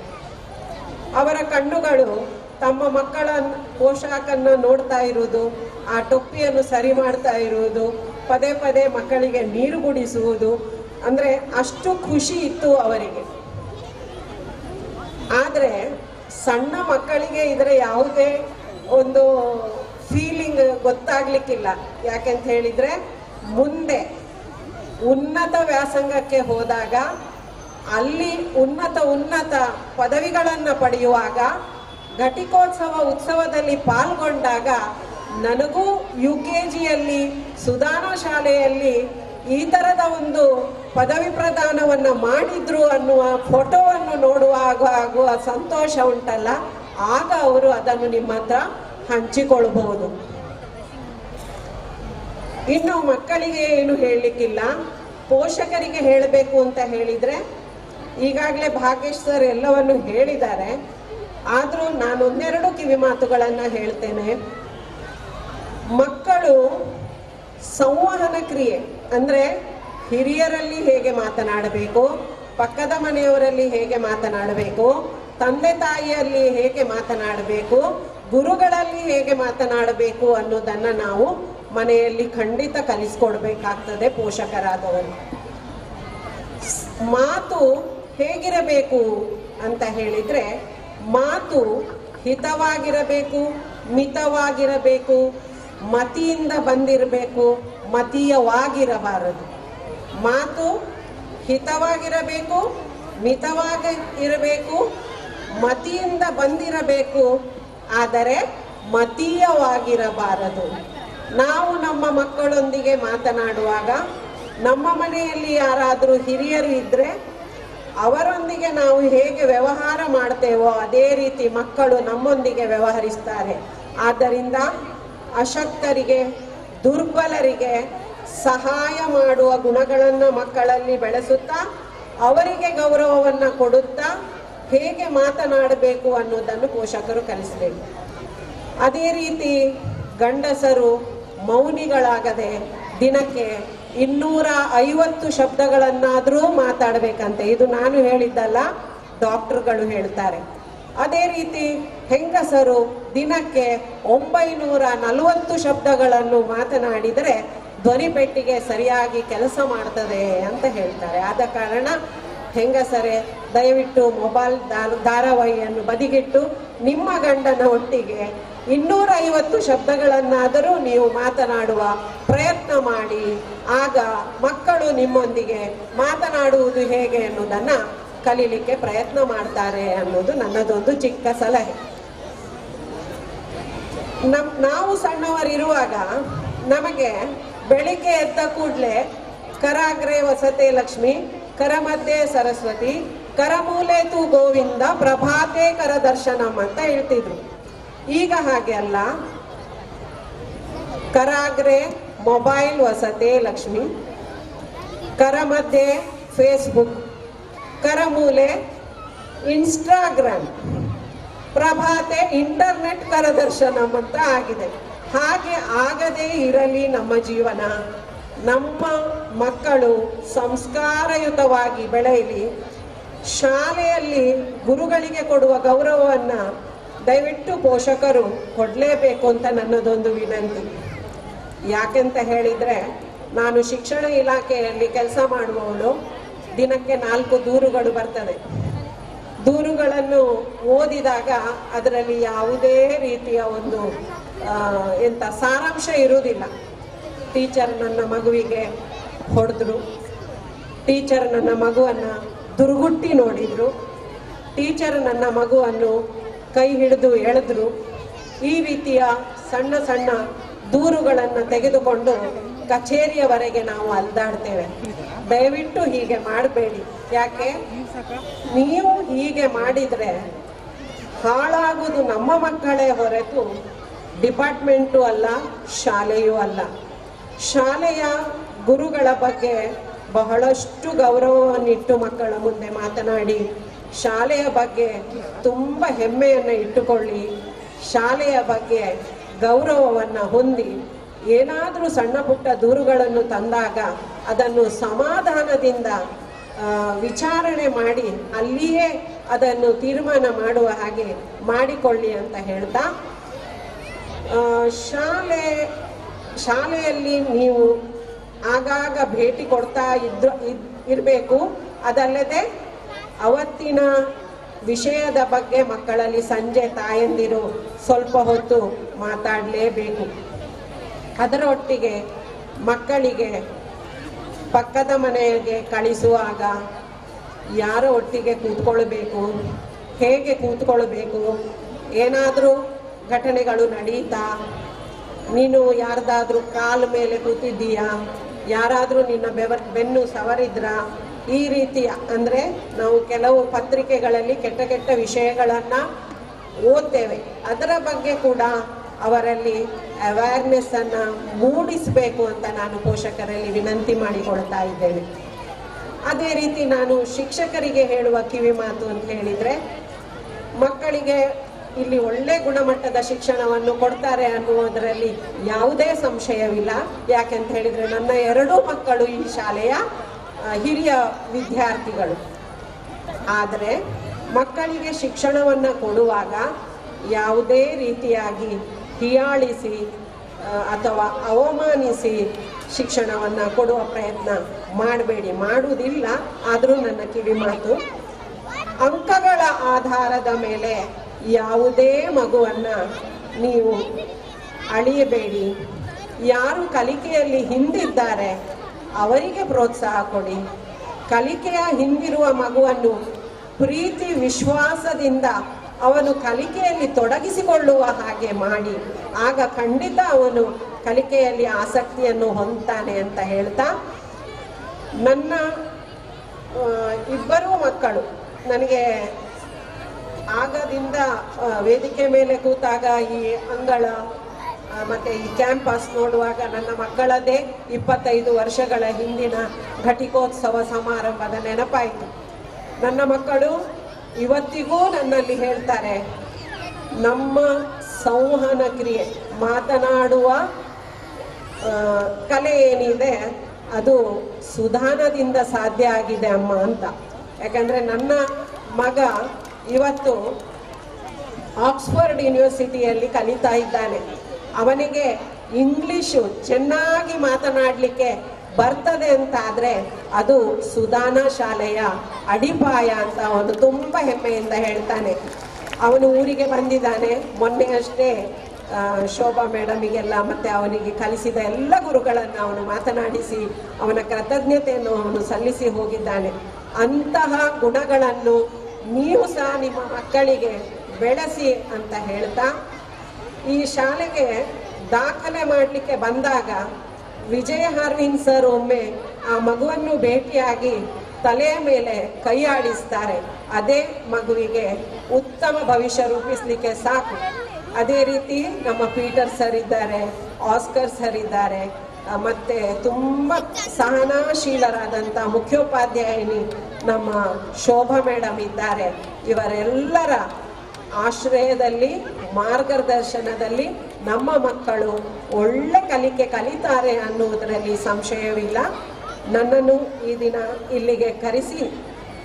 Speaker 11: ಅವರ ಕಣ್ಣುಗಳು ತಮ್ಮ ಮಕ್ಕಳ ಪೋಷಾಕನ್ನು ನೋಡ್ತಾ ಇರುವುದು, ಆ ಟೊಪ್ಪಿಯನ್ನು ಸರಿ ಮಾಡ್ತಾ ಇರುವುದು, ಪದೇ ಪದೇ ಮಕ್ಕಳಿಗೆ ನೀರು ಕುಡಿಸುವುದು, ಅಂದರೆ ಅಷ್ಟು ಖುಷಿ ಇತ್ತು ಅವರಿಗೆ. ಆದರೆ ಸಣ್ಣ ಮಕ್ಕಳಿಗೆ ಇದರ ಯಾವುದೇ ಒಂದು ಫೀಲಿಂಗ್ ಗೊತ್ತಾಗ್ಲಿಕ್ಕಿಲ್ಲ. ಯಾಕೆಂತ ಹೇಳಿದರೆ ಮುಂದೆ ಉನ್ನತ ವ್ಯಾಸಂಗಕ್ಕೆ ಹೋದಾಗ ಅಲ್ಲಿ ಉನ್ನತ ಪದವಿಗಳನ್ನು ಪಡೆಯುವಾಗ ಘಟಿಕೋತ್ಸವ ಉತ್ಸವದಲ್ಲಿ ಪಾಲ್ಗೊಂಡಾಗ ನನಗೂ UKGಯಲ್ಲಿ ಸುಧಾನಾ ಶಾಲೆಯಲ್ಲಿ ಈ ಥರದ ಒಂದು ಪದವಿ ಪ್ರದಾನವನ್ನು ಮಾಡಿದ್ರು ಅನ್ನುವ ಫೋಟೋವನ್ನು ನೋಡುವಾಗ ಆಗುವ ಸಂತೋಷ ಉಂಟಲ್ಲ, ಆಗ ಅವರು ಅದನ್ನು ನಿಮ್ಮ ಹತ್ರ ಹಂಚಿಕೊಳ್ಬಹುದು. ಇನ್ನು ಮಕ್ಕಳಿಗೆ ಏನು ಹೇಳಲಿಕ್ಕಿಲ್ಲ, ಪೋಷಕರಿಗೆ ಹೇಳಬೇಕು ಅಂತ ಹೇಳಿದರೆ ಈಗಾಗಲೇ ಭಾಗ್ಯೇಶ್ ಸರ್ ಎಲ್ಲವನ್ನು ಹೇಳಿದ್ದಾರೆ. ಆದರೂ ನಾನು ಒಂದೆರಡು ಕಿವಿ ಮಾತುಗಳನ್ನು ಹೇಳ್ತೇನೆ. ಮಕ್ಕಳು ಸಂವಹನ ಕ್ರಿಯೆ ಅಂದರೆ ಹಿರಿಯರಲ್ಲಿ ಹೇಗೆ ಮಾತನಾಡಬೇಕು, ಪಕ್ಕದ ಮನೆಯವರಲ್ಲಿ ಹೇಗೆ ಮಾತನಾಡಬೇಕು, ತಂದೆ ತಾಯಿಯಲ್ಲಿ ಹೇಗೆ ಮಾತನಾಡಬೇಕು, ಗುರುಗಳಲ್ಲಿ ಹೇಗೆ ಮಾತನಾಡಬೇಕು ಅನ್ನೋದನ್ನು ನಾವು ಮನೆಯಲ್ಲಿ ಖಂಡಿತ ಕಲಿಸ್ಕೊಡ್ಬೇಕಾಗ್ತದೆ ಪೋಷಕರಾದವರು. ಮಾತು ಹೇಗಿರಬೇಕು ಅಂತ ಹೇಳಿದರೆ, ಮಾತು ಹಿತವಾಗಿರಬೇಕು, ಮಿತವಾಗಿರಬೇಕು, ಮತಿಯಿಂದ ಬಂದಿರಬೇಕು, ಮತೀಯವಾಗಿರಬಾರದು. ಮಾತು ಹಿತವಾಗಿರಬೇಕು, ಮಿತವಾಗಿ ಇರಬೇಕು, ಮತಿಯಿಂದ ಬಂದಿರಬೇಕು, ಆದರೆ ಮತೀಯವಾಗಿರಬಾರದು. ನಾವು ನಮ್ಮ ಮಕ್ಕಳೊಂದಿಗೆ ಮಾತನಾಡುವಾಗ ನಮ್ಮ ಮನೆಯಲ್ಲಿ ಯಾರಾದರೂ ಹಿರಿಯರು ಇದ್ದರೆ ಅವರೊಂದಿಗೆ ನಾವು ಹೇಗೆ ವ್ಯವಹಾರ ಮಾಡ್ತೇವೋ ಅದೇ ರೀತಿ ಮಕ್ಕಳು ನಮ್ಮೊಂದಿಗೆ ವ್ಯವಹರಿಸ್ತಾರೆ. ಆದ್ದರಿಂದ ಅಶಕ್ತರಿಗೆ, ದುರ್ಬಲರಿಗೆ ಸಹಾಯ ಮಾಡುವ ಗುಣಗಳನ್ನು ಮಕ್ಕಳಲ್ಲಿ ಬೆಳೆಸುತ್ತಾ ಅವರಿಗೆ ಗೌರವವನ್ನು ಕೊಡುತ್ತಾ ಹೇಗೆ ಮಾತನಾಡಬೇಕು ಅನ್ನೋದನ್ನು ಪೋಷಕರು ಕಲಿಸಬೇಕು. ಅದೇ ರೀತಿ ಗಂಡಸರು ಮೌನಿಗಳಾಗದೆ ದಿನಕ್ಕೆ 250 ಶಬ್ದಗಳನ್ನಾದರೂ ಮಾತಾಡಬೇಕಂತೆ. ಇದು ನಾನು ಹೇಳಿದ್ದಲ್ಲ, ಡಾಕ್ಟರ್ಗಳು ಹೇಳ್ತಾರೆ. ಅದೇ ರೀತಿ ಹೆಂಗಸರು ದಿನಕ್ಕೆ 940 ಶಬ್ದಗಳನ್ನು ಮಾತನಾಡಿದರೆ ಧ್ವನಿಪೆಟ್ಟಿಗೆ ಸರಿಯಾಗಿ ಕೆಲಸ ಮಾಡ್ತದೆ ಅಂತ ಹೇಳ್ತಾರೆ. ಆದ ಕಾರಣ ಹೆಂಗಸರೇ, ದಯವಿಟ್ಟು ಮೊಬೈಲ್ ಧಾರಾವಾಹಿಯನ್ನು ಬದಿಗಿಟ್ಟು ನಿಮ್ಮ ಗಂಡನ ಒಟ್ಟಿಗೆ 250 ಶಬ್ದಗಳನ್ನಾದರೂ ನೀವು ಮಾತನಾಡುವ ಪ್ರಯತ್ನ ಮಾಡಿ. ಆಗ ಮಕ್ಕಳು ನಿಮ್ಮೊಂದಿಗೆ ಮಾತನಾಡುವುದು ಹೇಗೆ ಅನ್ನೋದನ್ನು ಕಲೀಲಿಕ್ಕೆ ಪ್ರಯತ್ನ ಮಾಡ್ತಾರೆ ಅನ್ನೋದು ನನ್ನದೊಂದು ಚಿಕ್ಕ ಸಲಹೆ. ನಾವು ಸಣ್ಣವರಿರುವಾಗ ನಮಗೆ ಬೆಳಿಗ್ಗೆ ಎದ್ದ ಕೂಡಲೇ ಕರಾಗ್ರೆ ವಸತೆ ಲಕ್ಷ್ಮಿ, ಕರಮಧ್ಯೆ ಸರಸ್ವತಿ, ಕರಮೂಲೆ ತು ಗೋವಿಂದ, ಪ್ರಭಾತೆ ಕರ ದರ್ಶನಂ ಅಂತ ಹೇಳ್ತಿದ್ರು. ಈಗ ಹಾಗೆ ಅಲ್ಲ. ಕರಾಗ್ರೆ ಮೊಬೈಲ್ ವಸತೆ ಲಕ್ಷ್ಮಿ, ಕರಮಧ್ಯೆ ಫೇಸ್ಬುಕ್, ಕರಮೂಲೆ ಇನ್ಸ್ಟಾಗ್ರಾಮ್, ಪ್ರಭಾತೆ ಇಂಟರ್ನೆಟ್ ಕರದರ್ಶನಂ ಅಂತ ಆಗಿದೆ. ಹಾಗೆ ಆಗದೇ ಇರಲಿ ನಮ್ಮ ಜೀವನ. ನಮ್ಮ ಮಕ್ಕಳು ಸಂಸ್ಕಾರಯುತವಾಗಿ ಬೆಳೆಯಲಿ. ಶಾಲೆಯಲ್ಲಿ ಗುರುಗಳಿಗೆ ಕೊಡುವ ಗೌರವವನ್ನು ದಯವಿಟ್ಟು ಪೋಷಕರು ಕೊಡಲೇಬೇಕು ಅಂತ ನನ್ನದೊಂದು ವಿನಂತಿ. ಯಾಕೆಂತ ಹೇಳಿದರೆ, ನಾನು ಶಿಕ್ಷಣ ಇಲಾಖೆಯಲ್ಲಿ ಕೆಲಸ ಮಾಡುವವಳು. ದಿನಕ್ಕೆ 4 ದೂರುಗಳು ಬರ್ತದೆ. ದೂರುಗಳನ್ನು ಓದಿದಾಗ ಅದರಲ್ಲಿ ಯಾವುದೇ ರೀತಿಯ ಒಂದು ಸಾರಾಂಶ ಇರುವುದಿಲ್ಲ. ಟೀಚರ್ ನನ್ನ ಮಗುವಿಗೆ ಹೊಡೆದ್ರು, ಟೀಚರ್ ನನ್ನ ಮಗುವನ್ನು ದುರ್ಗುಟ್ಟಿ ನೋಡಿದ್ರು, ಟೀಚರ್ ನನ್ನ ಮಗುವನ್ನು ಕೈ ಹಿಡಿದು ಎಳೆದ್ರು. ಈ ರೀತಿಯ ಸಣ್ಣ ಸಣ್ಣ ದೂರುಗಳನ್ನು ತೆಗೆದುಕೊಂಡು ಕಚೇರಿಯವರೆಗೆ ನಾವು ಅಲ್ದಾಡ್ತೇವೆ. ದಯವಿಟ್ಟು ಹೀಗೆ ಮಾಡಬೇಡಿ. ಯಾಕೆ? ನೀವು ಹೀಗೆ ಮಾಡಿದರೆ ಹಾಳಾಗುವುದು ನಮ್ಮ ಮಕ್ಕಳೇ ಹೊರತು ಡಿಪಾರ್ಟ್ಮೆಂಟು ಅಲ್ಲ, ಶಾಲೆಯೂ ಅಲ್ಲ. ಶಾಲೆಯ ಗುರುಗಳ ಬಗ್ಗೆ ಬಹಳಷ್ಟು ಗೌರವವನ್ನಿಟ್ಟು ಮಕ್ಕಳ ಮುಂದೆ ಮಾತನಾಡಿ, ಶಾಲೆಯ ಬಗ್ಗೆ ತುಂಬ ಹೆಮ್ಮೆಯನ್ನು ಇಟ್ಟುಕೊಳ್ಳಿ. ಶಾಲೆಯ ಬಗ್ಗೆ ಗೌರವವನ್ನು ಹೊಂದಿ, ಏನಾದರೂ ಸಣ್ಣ ಪುಟ್ಟ ದೂರುಗಳನ್ನು ತಂದಾಗ ಅದನ್ನು ಸಮಾಧಾನದಿಂದ ವಿಚಾರಣೆ ಮಾಡಿ ಅಲ್ಲಿಯೇ ಅದನ್ನು ತೀರ್ಮಾನ ಮಾಡುವ ಹಾಗೆ ಮಾಡಿಕೊಳ್ಳಿ ಅಂತ ಹೇಳ್ತಾ, ಶಾಲೆಯಲ್ಲಿ ನೀವು ಆಗಾಗ ಭೇಟಿ ಕೊಡ್ತಾ ಇರಬೇಕು. ಅದಲ್ಲದೆ ಅವತ್ತಿನ ವಿಷಯದ ಬಗ್ಗೆ ಮಕ್ಕಳಲ್ಲಿ ಸಂಜೆ ತಾಯಂದಿರು ಸ್ವಲ್ಪ ಹೊತ್ತು ಮಾತಾಡಲೇಬೇಕು. ಅದರೊಟ್ಟಿಗೆ ಮಕ್ಕಳಿಗೆ ಪಕ್ಕದ ಮನೆಗೆ ಕಳಿಸುವಾಗ ಯಾರ ಒಟ್ಟಿಗೆ ಕೂತ್ಕೊಳ್ಬೇಕು, ಹೇಗೆ ಕೂತ್ಕೊಳ್ಬೇಕು, ಏನಾದರೂ ಘಟನೆಗಳು ನಡೀತಾ, ನೀನು ಯಾರ್ದಾದ್ರೂ ಕಾಲ ಮೇಲೆ ಕೂತಿದ್ದೀಯಾ, ಯಾರಾದರೂ ನಿನ್ನ ಬೆನ್ನು ಸವರಿದ್ರ, ಈ ರೀತಿಯ ಅಂದರೆ ನಾವು ಕೆಲವು ಪತ್ರಿಕೆಗಳಲ್ಲಿ ಕೆಟ್ಟ ಕೆಟ್ಟ ವಿಷಯಗಳನ್ನು ಓದ್ತೇವೆ. ಅದರ ಬಗ್ಗೆ ಕೂಡ ಅವರಲ್ಲಿ ಅವೇರ್ನೆಸ್ ಅನ್ನು ಮೂಡಿಸಬೇಕು ಅಂತ ನಾನು ಪೋಷಕರಲ್ಲಿ ವಿನಂತಿ ಮಾಡಿಕೊಳ್ತಾ ಇದ್ದೇನೆ. ಅದೇ ರೀತಿ ನಾನು ಶಿಕ್ಷಕರಿಗೆ ಹೇಳುವ ಕಿವಿ ಮಾತು ಅಂತ ಹೇಳಿದರೆ, ಮಕ್ಕಳಿಗೆ ಇಲ್ಲಿ ಒಳ್ಳೆ ಗುಣಮಟ್ಟದ ಶಿಕ್ಷಣವನ್ನು ಕೊಡ್ತಾರೆ ಅನ್ನುವುದರಲ್ಲಿ ಯಾವುದೇ ಸಂಶಯವಿಲ್ಲ. ಯಾಕೆಂತ ಹೇಳಿದರೆ ನನ್ನ 2 ಮಕ್ಕಳು ಈ ಶಾಲೆಯ ಹಿರಿಯ ವಿದ್ಯಾರ್ಥಿಗಳು. ಆದರೆ ಮಕ್ಕಳಿಗೆ ಶಿಕ್ಷಣವನ್ನು ಕೊಡುವಾಗ ಯಾವುದೇ ರೀತಿಯಾಗಿ ಹೀಯಾಳಿಸಿ ಅಥವಾ ಅವಮಾನಿಸಿ ಶಿಕ್ಷಣವನ್ನು ಕೊಡುವ ಪ್ರಯತ್ನ ಮಾಡಬೇಡಿ. ಮಾಡುವುದಿಲ್ಲ, ಆದರೂ ನನ್ನ ಕಿವಿ ಮಾತು, ಅಂಕಗಳ ಆಧಾರದ ಮೇಲೆ ಯಾವುದೇ ಮಗುವನ್ನು ನೀವು ಅಳಿಯಬೇಡಿ. ಯಾರು ಕಲಿಕೆಯಲ್ಲಿ ಹಿಂದಿದ್ದಾರೆ ಅವರಿಗೆ ಪ್ರೋತ್ಸಾಹ ಕೊಡಿ. ಕಲಿಕೆಯ ಹಿಂದಿರುವ ಮಗುವನ್ನು ಪ್ರೀತಿ ವಿಶ್ವಾಸದಿಂದ ಅವನು ಕಲಿಕೆಯಲ್ಲಿ ತೊಡಗಿಸಿಕೊಳ್ಳುವ ಹಾಗೆ ಮಾಡಿ, ಆಗ ಖಂಡಿತ ಅವನು ಕಲಿಕೆಯಲ್ಲಿ ಆಸಕ್ತಿಯನ್ನು ಹೊಂದ್ತಾನೆ ಅಂತ ಹೇಳ್ತಾ, ನನ್ನ 2 ಮಕ್ಕಳು ನನಗೆ ಆಗದಿಂದ ವೇದಿಕೆ ಮೇಲೆ ಕೂತಾಗ ಈ ಅಂಗಳ ಮತ್ತು ಈ ಕ್ಯಾಂಪಸ್ ನೋಡುವಾಗ ನನ್ನ ಮಕ್ಕಳದೇ 25 ವರ್ಷಗಳ ಹಿಂದಿನ ಘಟಿಕೋತ್ಸವ ಸಮಾರಂಭದ ನೆನಪಾಯಿತು. ನನ್ನ ಮಕ್ಕಳು ಇವತ್ತಿಗೂ ನನ್ನಲ್ಲಿ ಹೇಳ್ತಾರೆ, ನಮ್ಮ ಸಂವಹನ ಕ್ರಿಯೆ, ಮಾತನಾಡುವ ಕಲೆ ಏನಿದೆ ಅದು ಸುಧಾನದಿಂದ ಸಾಧ್ಯ ಆಗಿದೆ ಅಮ್ಮ ಅಂತ. ಯಾಕಂದರೆ ನನ್ನ ಮಗ ಇವತ್ತು ಆಕ್ಸ್ಫರ್ಡ್ ಯೂನಿವರ್ಸಿಟಿಯಲ್ಲಿ ಕಲಿತಾ ಇದ್ದಾನೆ. ಅವನಿಗೆ ಇಂಗ್ಲಿಷು ಚೆನ್ನಾಗಿ ಮಾತನಾಡಲಿಕ್ಕೆ ಬರ್ತದೆ ಅಂತ ಆದರೆ ಅದು ಸುಧಾನಾ ಶಾಲೆಯ ಅಡಿಪಾಯ ಅಂತ ಅವನು ತುಂಬ ಹೆಮ್ಮೆಯಿಂದ ಹೇಳ್ತಾನೆ. ಅವನು ಊರಿಗೆ ಬಂದಿದ್ದಾನೆ. ಮೊನ್ನೆ ಅಷ್ಟೇ ಶೋಭಾ ಮೇಡಮಿಗೆಲ್ಲ ಮತ್ತು ಅವನಿಗೆ ಕಲಿಸಿದ ಎಲ್ಲ ಗುರುಗಳನ್ನು ಅವನು ಮಾತನಾಡಿಸಿ ಅವನ ಕೃತಜ್ಞತೆಯನ್ನು ಅವನು ಸಲ್ಲಿಸಿ ಹೋಗಿದ್ದಾನೆ. ಅಂತಹ ಗುಣಗಳನ್ನು ನೀವು ಸಹ ನಿಮ್ಮ ಮಕ್ಕಳಿಗೆ ಬೆಳೆಸಿ ಅಂತ ಹೇಳ್ತಾ, ಈ ಶಾಲೆಗೆ ದಾಖಲೆ ಮಾಡಲಿಕ್ಕೆ ಬಂದಾಗ ವಿಜಯ ಹಾರ್ವಿನ್ ಸರ್ ಒಮ್ಮೆ ಆ ಮಗುವನ್ನು ಭೇಟಿಯಾಗಿ ತಲೆಯ ಮೇಲೆ ಕೈ ಆಡಿಸ್ತಾರೆ. ಅದೇ ಮಗುವಿಗೆ ಉತ್ತಮ ಭವಿಷ್ಯ ರೂಪಿಸಲಿಕ್ಕೆ ಸಾಕು. ಅದೇ ರೀತಿ ನಮ್ಮ ಪೀಟರ್ ಸರ್ ಇದ್ದಾರೆ, ಆಸ್ಕರ್ ಸರ್ ಇದ್ದಾರೆ, ಮತ್ತು ತುಂಬ ಸಹನಾಶೀಲರಾದಂಥ ಮುಖ್ಯೋಪಾಧ್ಯಾಯಿನಿ ನಮ್ಮ ಶೋಭಾ ಮೇಡಮ್ ಇದ್ದಾರೆ. ಇವರೆಲ್ಲರ ಆಶ್ರಯದಲ್ಲಿ, ಮಾರ್ಗದರ್ಶನದಲ್ಲಿ ನಮ್ಮ ಮಕ್ಕಳು ಒಳ್ಳೆ ಕಲಿಕೆ ಕಲಿತಾರೆ ಅನ್ನುವುದರಲ್ಲಿ ಸಂಶಯವಿಲ್ಲ. ನನ್ನನ್ನು ಈ ದಿನ ಇಲ್ಲಿಗೆ ಕರೆಸಿ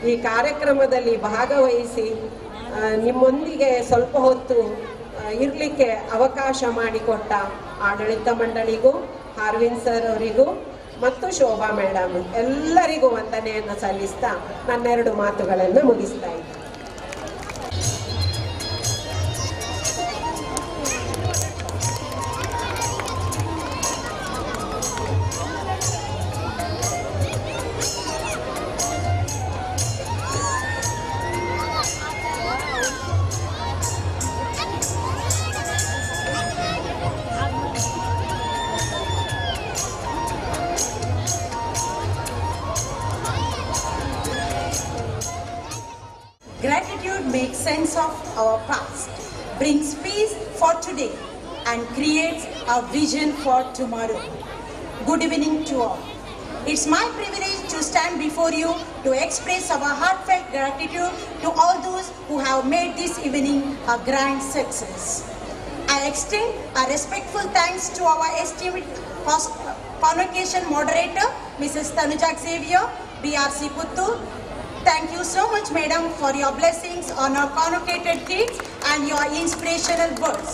Speaker 11: ಈ ಕಾರ್ಯಕ್ರಮದಲ್ಲಿ ಭಾಗವಹಿಸಿ ನಿಮ್ಮೊಂದಿಗೆ ಸ್ವಲ್ಪ ಹೊತ್ತು ಇರಲಿಕ್ಕೆ ಅವಕಾಶ ಮಾಡಿಕೊಟ್ಟ ಆಡಳಿತ ಮಂಡಳಿಗೂ, ಹಾರ್ವಿನ್ ಸರ್ ಅವರಿಗೂ ಮತ್ತು ಶೋಭಾ ಮೇಡಮ್ ಎಲ್ಲರಿಗೂ ವಂದನೆಯನ್ನು ಸಲ್ಲಿಸ್ತಾ ನನ್ನೆರಡು ಮಾತುಗಳನ್ನು ಮುಗಿಸ್ತಾ ಇದ್ದೀನಿ.
Speaker 7: Gratitude makes sense of our past, brings peace for today, and creates a vision for tomorrow. Good evening to all. It's my privilege to stand before you to express our heartfelt gratitude to all those who have made this evening a grand success. I extend a respectful thanks to our esteemed convocation moderator, Mrs. Tanuja Xavier, BRC Puttur. Thank you so much, madam, for your blessings on our convocated kids and your inspirational words.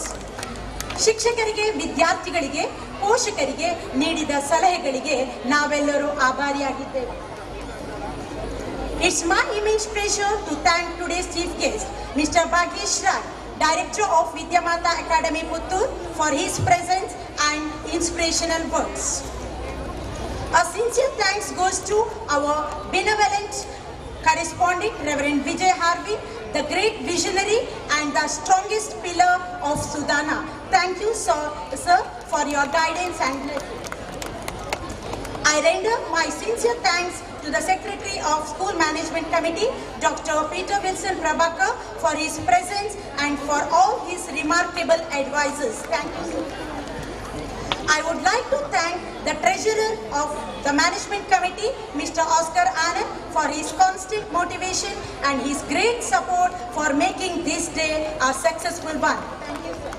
Speaker 7: ಶಿಕ್ಷಕರಿಗೆ, ವಿದ್ಯಾರ್ಥಿಗಳಿಗೆ, ಪೋಷಕರಿಗೆ ನೀಡಿದ ಸಲಹೆಗಳಿಗೆ ನಾವೆಲ್ಲರೂ ಆಭಾರಿಯಾಗಿದ್ದೇವೆ. It's my immense pleasure to thank today's chief guest, Mr. Bhagyesh Rai, Director of Vidyamata Academy Puttur, for his presence and inspirational words. A sincere thanks goes to our benevolent correspondent, Reverend Vijay Harvi, the great visionary and the strongest pillar of Sudana. Thank you, sir, for your guidance and blessing. I render my sincere thanks to the Secretary of School Management Committee, Dr. Peter Wilson Prabhakar, for his presence and for all his remarkable advices. Thank you, sir. I would like to thank the Treasurer of the Management Committee, Mr. Oscar Anand, for his constant motivation and his great support for making this day a successful one. Thank you, sir.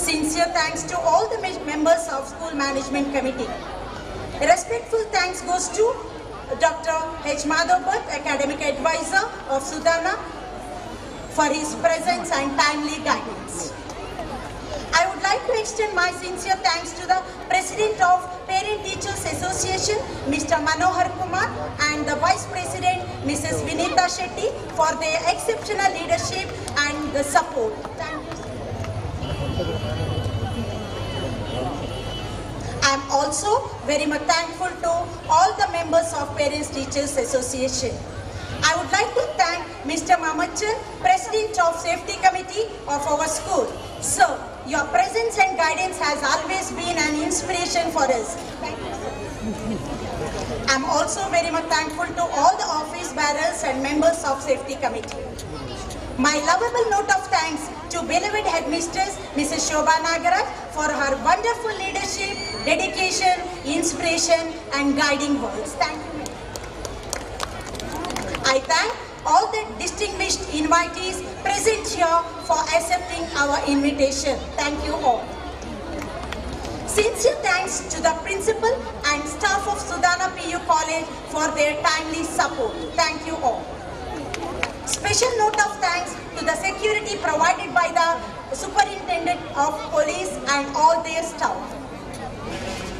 Speaker 7: Sincere thanks to all the members of School Management Committee. A respectful thanks goes to Dr. H. Madhav Bhatt, Academic Advisor of Sudana, for his presence and timely guidance. I would like to extend my sincere thanks to the President of Parent Teachers Association, Mr. Manohar Kumar, and the Vice President, Mrs. Vinita Shetty, for their exceptional leadership and the support. Thank you. I am also very much thankful to all the members of Parents Teachers Association. I would like to thank Mr. Mamachan, President of Safety Committee of our school. Sir, your presence and guidance has always been an inspiration for us. Thank you, sir. I am also very much thankful to all the office bearers and members of Safety Committee. My lovable note of thanks to beloved headmistress, Mrs. Shobha Nagaraj, for her wonderful leadership, dedication, inspiration, and guiding words. Thank you. I thank all the distinguished invitees present here for accepting our invitation. Thank you all. Sincere thanks to the principal and staff of Sudana PU College for their timely support. Thank you all. Special note of thanks to the security provided by the Superintendent of Police and all their staff.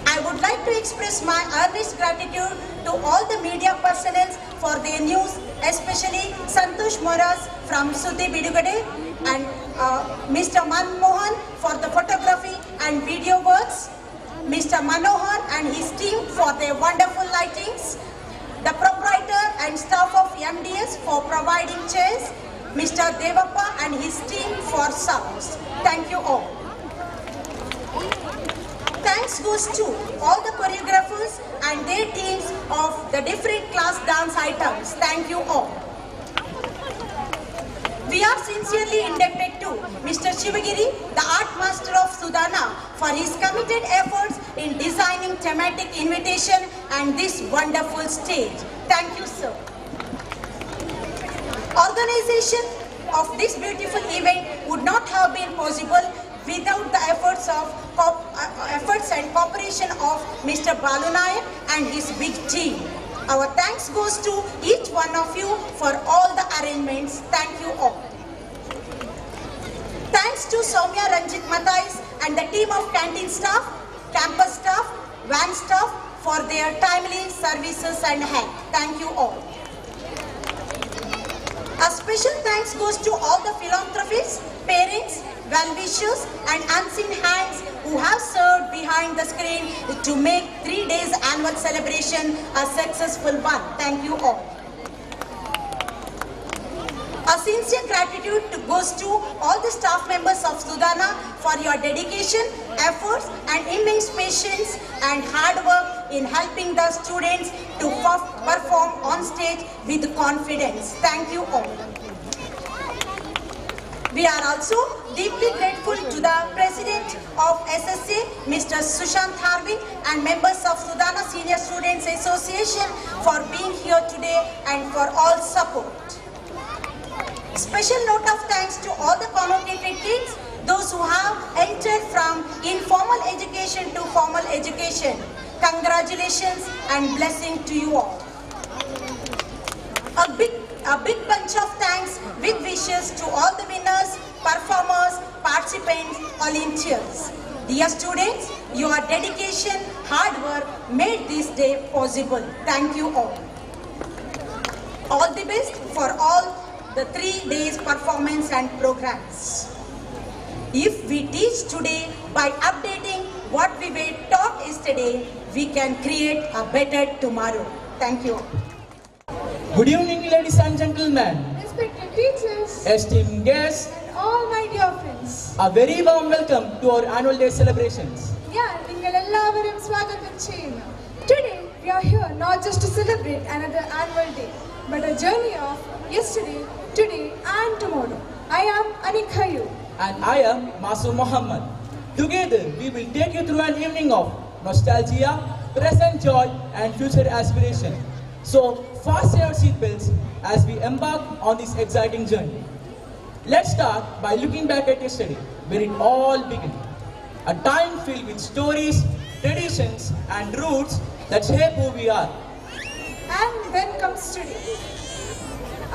Speaker 7: I would like to express my earnest gratitude to all the media personnel for their news, especially Santosh Moras from Sudhi Bidugade and Mr. Manmohan for the photography and video works, Mr. Manohar and his team for their wonderful lightings, the proprietor and staff of MDS for providing chairs, Mr. Devappa and his team for sounds. Thank you all. Thanks goes to all the choreographers and their teams of the different class dance items. Thank you all. We are sincerely indebted to Mr. Shivagiri, the art master of Sudana, for his committed efforts in designing thematic invitation and this wonderful stage. Thank you, sir. Organization of this beautiful event would not have been possible without the efforts and cooperation of Mr. Balu Nayak and his big team. Our thanks goes to each one of you for all the arrangements. Thank you all. Thanks to Soumya Ranjit Mathais and the team of canteen staff, campus staff, van staff for their timely services and help. Thank you all. A special thanks goes to all the philanthropists, parents, well-wishers and unseen hands who have served behind the screen to make 3 days annual celebration a successful one. Thank you all. A sincere gratitude goes to all the staff members of Sudhana for your dedication, efforts and immense patience and hard work in helping the students to perform on stage with confidence. Thank you all. We are also deeply grateful to the President of SSA, Mr. Sushant Harvey, and members of Sudhana Senior Students Association for being here today and for all support. Special note of thanks to all the convocated kids, those who have entered from informal education to formal education. Congratulations and blessing to you all. A big bunch of thanks with wishes to all the winners, performers, participants, volunteers. Dear students, your dedication, hard work made this day possible. Thank you all. All the best for all the 3 days performance and programs. If we teach today by updating what we were taught yesterday, we can create a better tomorrow. Thank you.
Speaker 12: Good evening, ladies and gentlemen,
Speaker 3: Respected teachers
Speaker 12: esteemed guests,
Speaker 3: and all my dear friends.
Speaker 12: a very warm welcome to our annual day celebrations.
Speaker 3: നിങ്ങളെല്ലാവരും സ്വാഗതം ചെയ്യുന്നു. Today we are here not just to celebrate another annual day, but a journey of yesterday, today and tomorrow. I am Anik Hayu.
Speaker 12: And I am Masoom Muhammad. Together, we will take you through an evening of nostalgia, present joy and future aspiration. So, fasten your seatbelts as we embark on this exciting journey. Let's start by looking back at yesterday, where it all began. A time filled with stories, traditions and roots that shape who we are.
Speaker 3: And then comes today,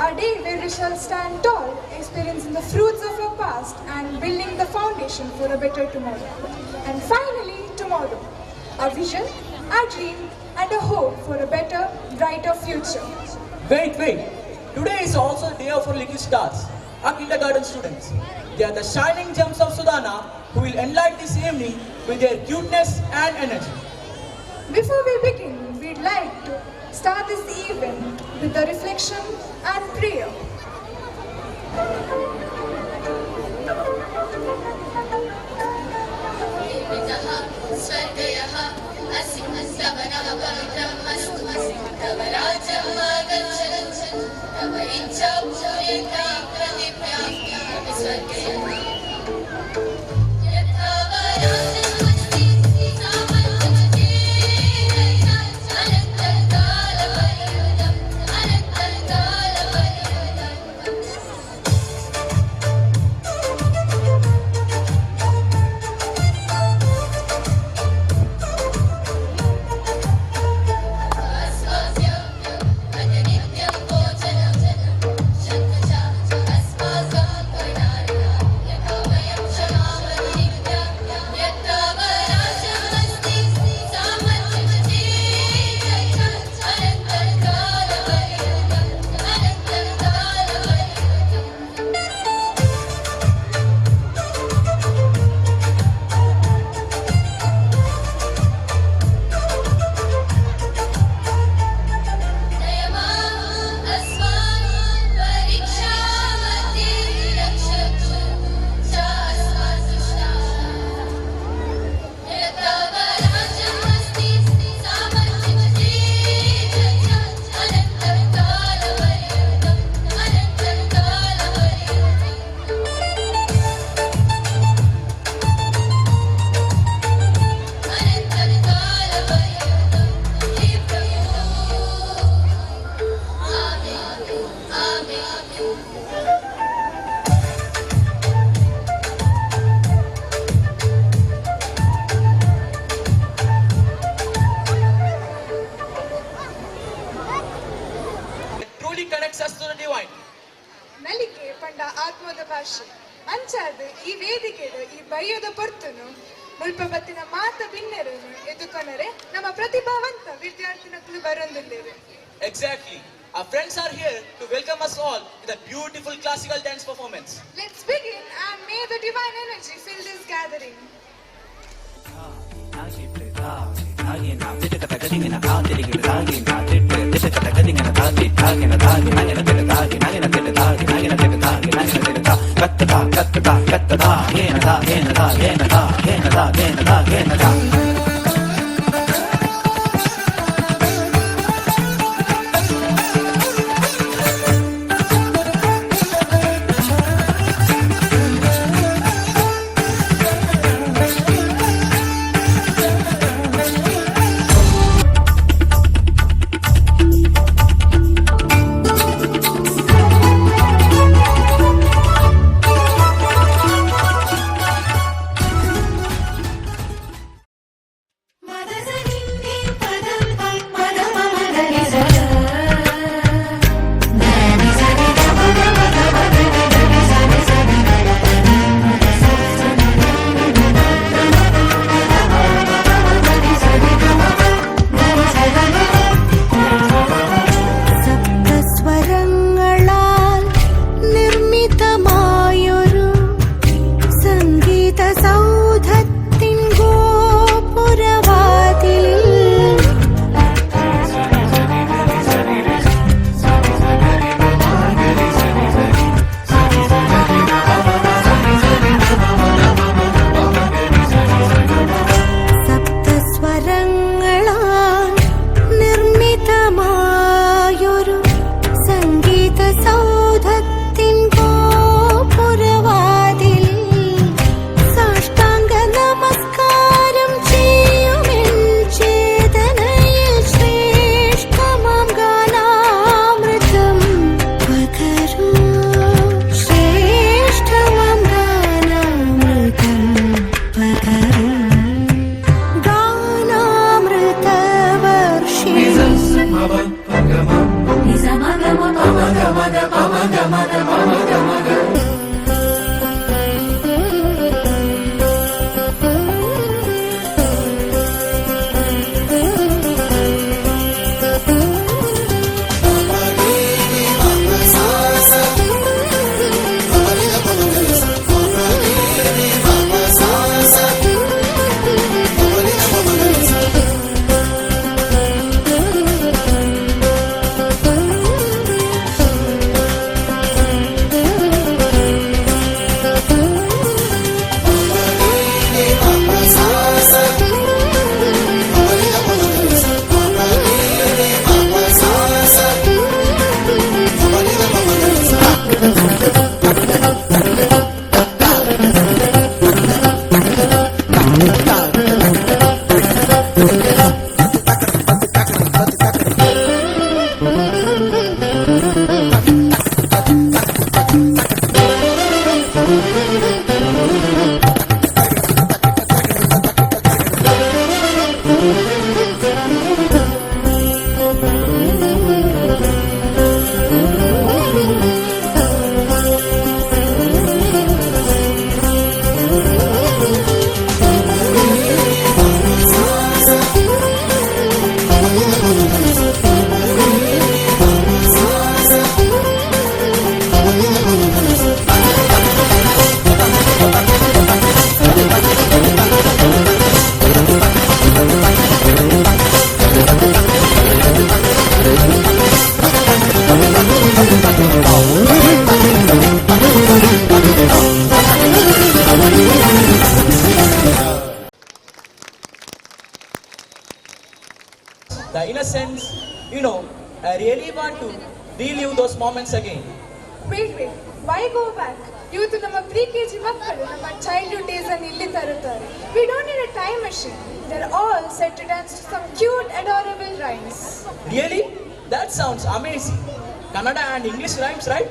Speaker 3: a day where we shall stand tall, experiencing the fruits of our past and building the foundation for a better tomorrow. And finally, tomorrow, a vision, a dream and a hope for a better, brighter future.
Speaker 12: Wait. Today is also a day of our little stars, our kindergarten students. They are the shining gems of Sudhana who will enlighten this evening with their cuteness and energy.
Speaker 3: Before we begin, we'd like to start this event with a reflection and prayer.
Speaker 13: ನಲಿಕೆ ಪಂಡ ಆತ್ಮದ ಭಾಷೆ ಅಂಚಾದ ಈ ವೇದಿಕೆದ ಈ ಬಯ್ಯದ ಪೊರ್ತನು
Speaker 3: ಮುಲ್ಪ ಬತ್ತಿನ ಮಾತ ಬಿನ್ನೆರು ಎದುಕೊನರೆ ನಮ್ಮ ಪ್ರತಿಭಾವಂತ ವಿದ್ಯಾರ್ಥಿಗಳು ಬರೊಂದಿಲ್ಲೇರು.
Speaker 12: Exactly. Our friends are here to welcome us all with a beautiful classical dance performance.
Speaker 3: Let's begin and may the divine energy fill this gathering.
Speaker 12: The innocence, I really want to relive those moments again.
Speaker 3: Wait, why go back? ಇವತ್ತು ನಮ್ಮ pre-KG ಮಕ್ಕಳು ನಮ್ಮ childhood days ಅನ್ನು ಇಲ್ಲಿ ತರುತ್ತಾರೆ. We don't need a time machine. They're all set to dance to some cute, adorable rhymes.
Speaker 12: Really? That sounds amazing. Kannada and English rhymes, right?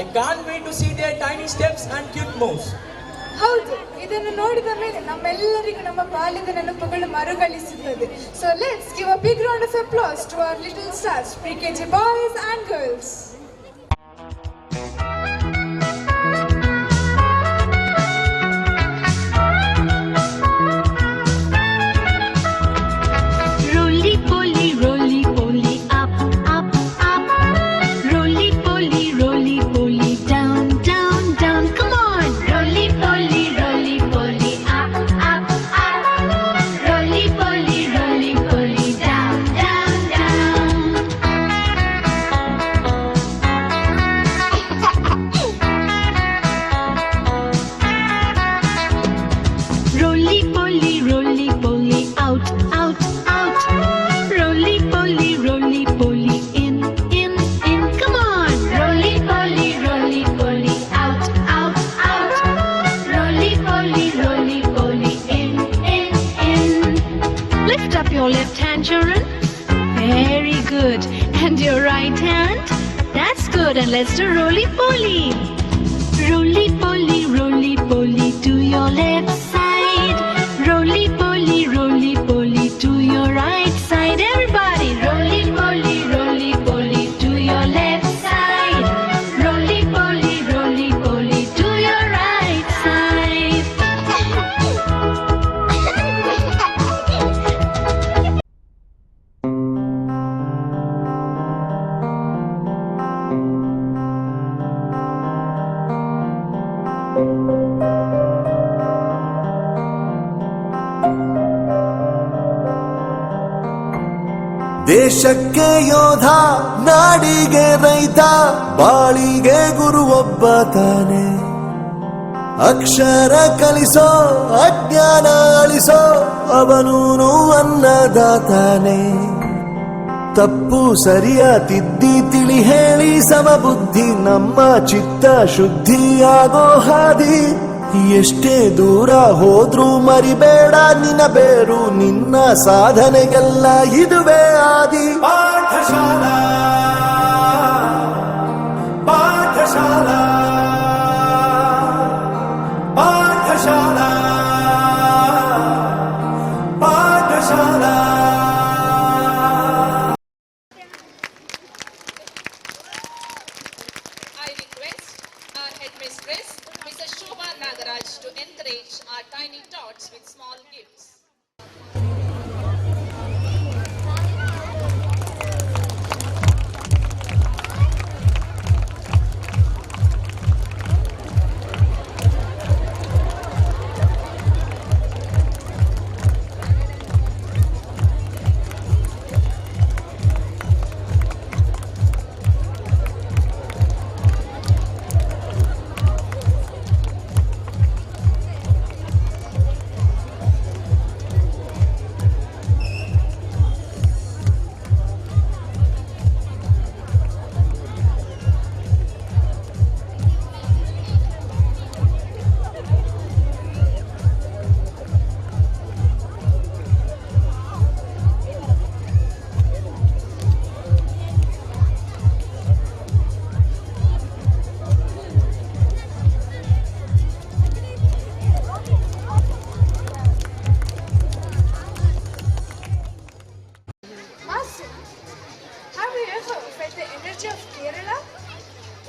Speaker 12: I can't wait to see their tiny steps and cute moves.
Speaker 3: ಹೌದು, ಇದನ್ನು ನೋಡಿದ ಮೇಲೆ ನಮ್ಮೆಲ್ಲರಿಗೂ ನಮ್ಮ ಬಾಲ್ಯದ ನೆನಪುಗಳು ಮರುಗಳಿಸುತ್ತದೆ. So let's give a big round of applause to our little stars, pre-KG boys and girls.
Speaker 13: And your right hand? That's good, and let's do roly-poly. Roly-poly to your left side. Roly-poly to your right side. Everybody, roly-poly to your left side. Roly-poly to your right side.
Speaker 14: ದೇಶಕ್ಕೆ ಯೋಧ, ನಾಡಿಗೆ ರೈತ, ಬಾಳಿಗೆ ಗುರು ಒಬ್ಬ ತಾನೆ. ಅಕ್ಷರ ಕಲಿಸೋ, ಅಜ್ಞಾನ ಅಳಿಸೋ, ಅವನೂನು ಅನ್ನದಾತಾನೆ. ತಪ್ಪು ಸರಿಯ ತಿದ್ದಿ ತಿಳಿ ಹೇಳಿ ಸಮಬುದ್ಧಿ ನಮ್ಮ ಚಿತ್ತ ಶುದ್ಧಿಯಾಗೋ ಹಾದಿ. ಎಷ್ಟೇ ದೂರ ಹೋದ್ರೂ ಮರಿಬೇಡ ನಿನ್ನ ಬೇರು, ನಿನ್ನ ಸಾಧನೆಗೆಲ್ಲ ಇದುವೇ ಆದಿ. Pathshala Pathshala Pathshala Pathshala.
Speaker 15: I request our headmistress, Mrs. Shobha Nagaraj, to encourage our tiny tots with small gifts.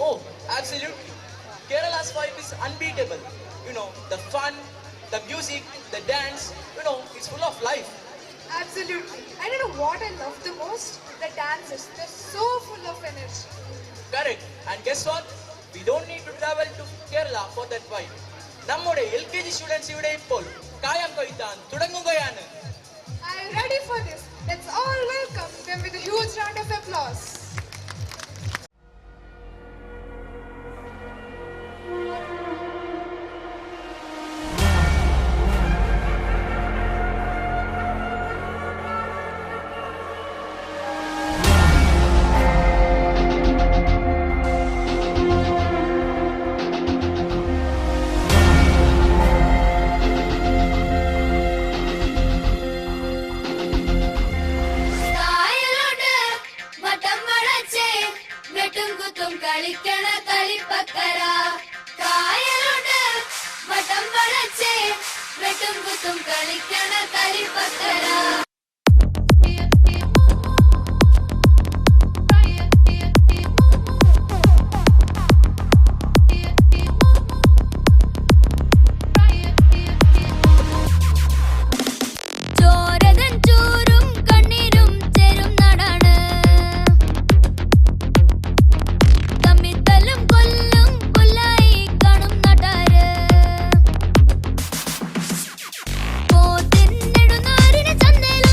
Speaker 12: Oh, absolutely. Kerala's vibe is unbeatable. You know, the fun, the music, the dance, it's full of life.
Speaker 3: Absolutely. I don't know what I love the most? The dances. They're so full of energy.
Speaker 12: Correct. And guess what? We don't need to travel to Kerala for that vibe. നമ്മുടെ LKG students ഇവിടെ ഇപ്പോൾ കായം കൊയ്ത്താൻ തുടങ്ങുകയാണ്.
Speaker 3: I'm ready for this. Let's all welcome them with a huge round of applause.
Speaker 6: കളിക്കണ കളിപ്പക്കര കായലുണ്ട് വട്ടം വളച്ചേ വെട്ടും കുത്തും കളിക്കണ കളിപ്പക്കര.
Speaker 4: പോത്തിന്നെടുന്നാരിന് ചന്തയിൽ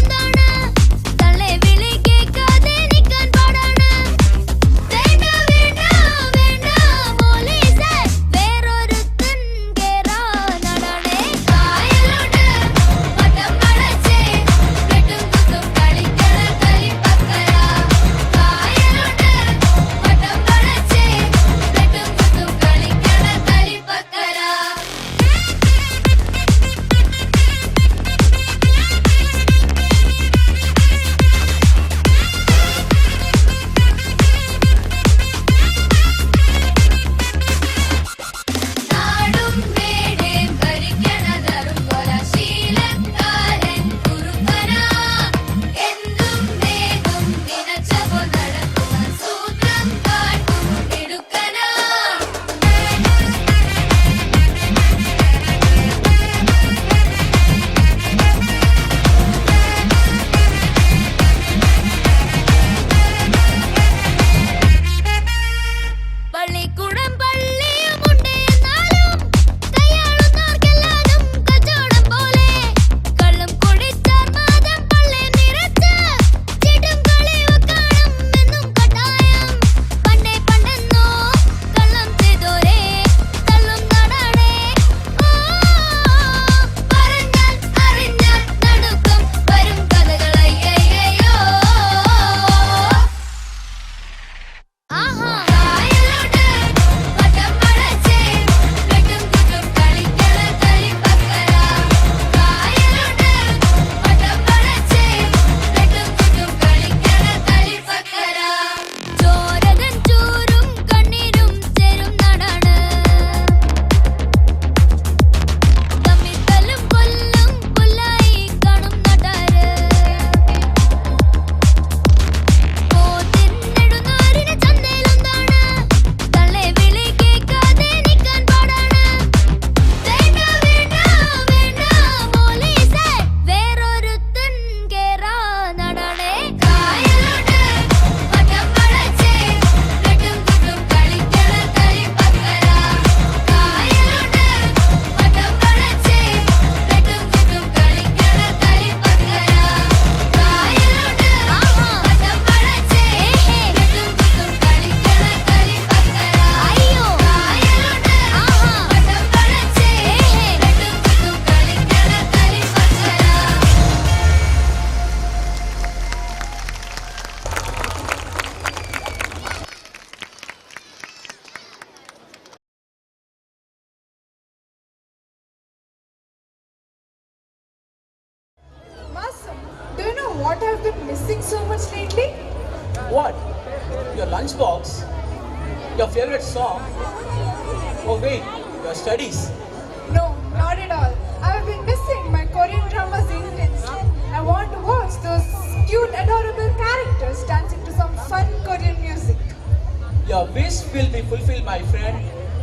Speaker 12: lunchbox, your favorite song, or wait, your studies?
Speaker 3: No, not at all. I've been missing my Korean dramas intensely. I want to watch those cute, adorable characters dancing to some fun Korean music.
Speaker 12: Your wish will be fulfilled, my friend,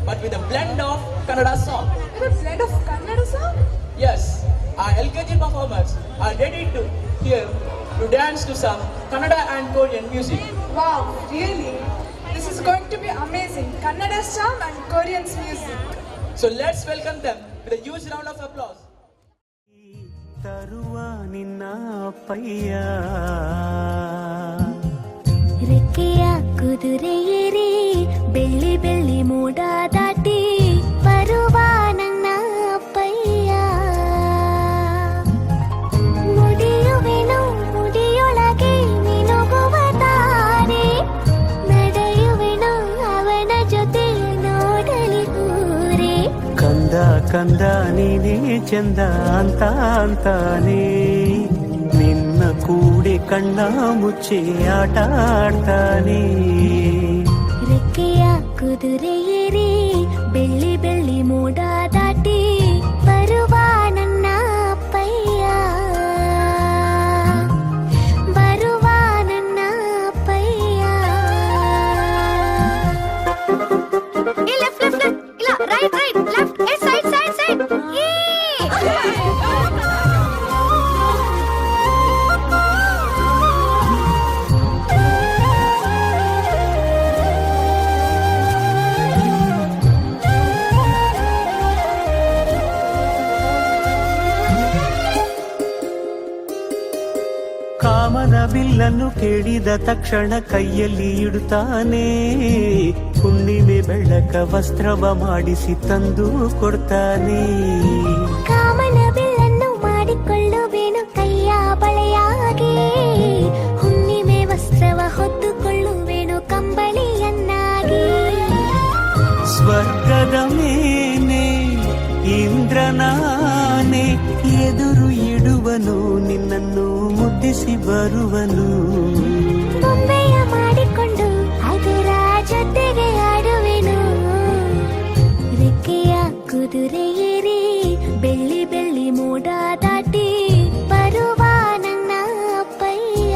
Speaker 12: but with a blend of Kannada song.
Speaker 3: With a blend of Kannada song?
Speaker 12: Yes, our LKG performers are ready to dance to some Kannada and Korean music.
Speaker 3: Wow, really? This is going to be amazing. Kannada's charm and Korean's music.
Speaker 12: So let's welcome them with a huge round of applause.
Speaker 14: ತರುವ ನಿನ್ನ ಅಪ್ಪಯ್ಯ
Speaker 4: ರೆಕ್ಕೆಯ ಕುದುರೆ ಏರಿ ಬೆಳ್ಳಿ ಬೆಳ್ಳಿ ಮೋಡ ದಾಟಿ ಬರುವ ನನ್ನ ಅಪ್ಪಯ್ಯ ಮುಡಿಯುವೆನು ಮುಡಿಯೊಳಗೆ ಮಿನುಗುವ ತಾರೆ ನಡೆಯುವೆನು ಅವನ ಜೊತೆ ನೋಡಲಿ ಊರೇ
Speaker 14: ಕಂದ ಕಂದ ನೀನೇ ಚಂದ ಅಂತ ಅಂತಾನೆ ನಿನ್ನ ಕೂಡಿ ಕಣ್ಣ ಮುಚ್ಚಿ ಆಟ ಆಡ್ತಾನೆ
Speaker 4: ರೆಕ್ಕೆಯ ಕುದುರೆ ಏರಿ ಬೆಳ್ಳಿ ಬೆಳ್ಳಿ ಮೋಡ ದಾಟಿ ಬರುವ ನನ್ನ ಅಪ್ಪಯ್ಯ ಬರುವ ನನ್ನ ಅಪ್ಪಯ್ಯ ಲೆಫ್ಟ್ ಲೆಫ್ಟ್ ಇಲ್ಲ right right left side side side
Speaker 14: ಕಾಮನ ಬಿಲ್ಲನ್ನು ಕೇಳಿದ ತಕ್ಷಣ ಕೈಯಲ್ಲಿ ಇಡುತ್ತಾನೆ ಹುಣ್ಣಿಮೆ ಬೆಳಕ ವಸ್ತ್ರವ ಮಾಡಿಸಿ ತಂದು ಕೊಡ್ತಾನೆ
Speaker 4: ಕಾಮನ ಬಿಲ್ಲನ್ನು ಮಾಡಿಕೊಳ್ಳುವೆನು ಕೈಯ ಬಳೆಯಾಗಿ ಹುಣ್ಣಿಮೆ ವಸ್ತ್ರವ ಹೊತ್ತುಕೊಳ್ಳುವೆನು ಕಂಬಳಿಯನ್ನಾಗಿ
Speaker 14: ಸ್ವರ್ಗದ ಮೇಲೆ ಇಂದ್ರನಾನೆ ಎದುರು ಇಡುವನು ನಿನ್ನನ್ನು ಮುದ್ದಿಸಿ ಬರುವನು
Speaker 4: ಬೊಂಬೆಯ ಮಾಡಿಕೊಂಡು ಅದರ ಜೊತೆಗೆ ಆಡುವೆನು ರೆಕ್ಕೆಯ ಕುದುರೆ ಏರಿ ಬೆಳ್ಳಿ ಬೆಳ್ಳಿ ಮೋಡ ದಾಟಿ ಬರುವ ನನ್ನ ಅಪ್ಪಯ್ಯ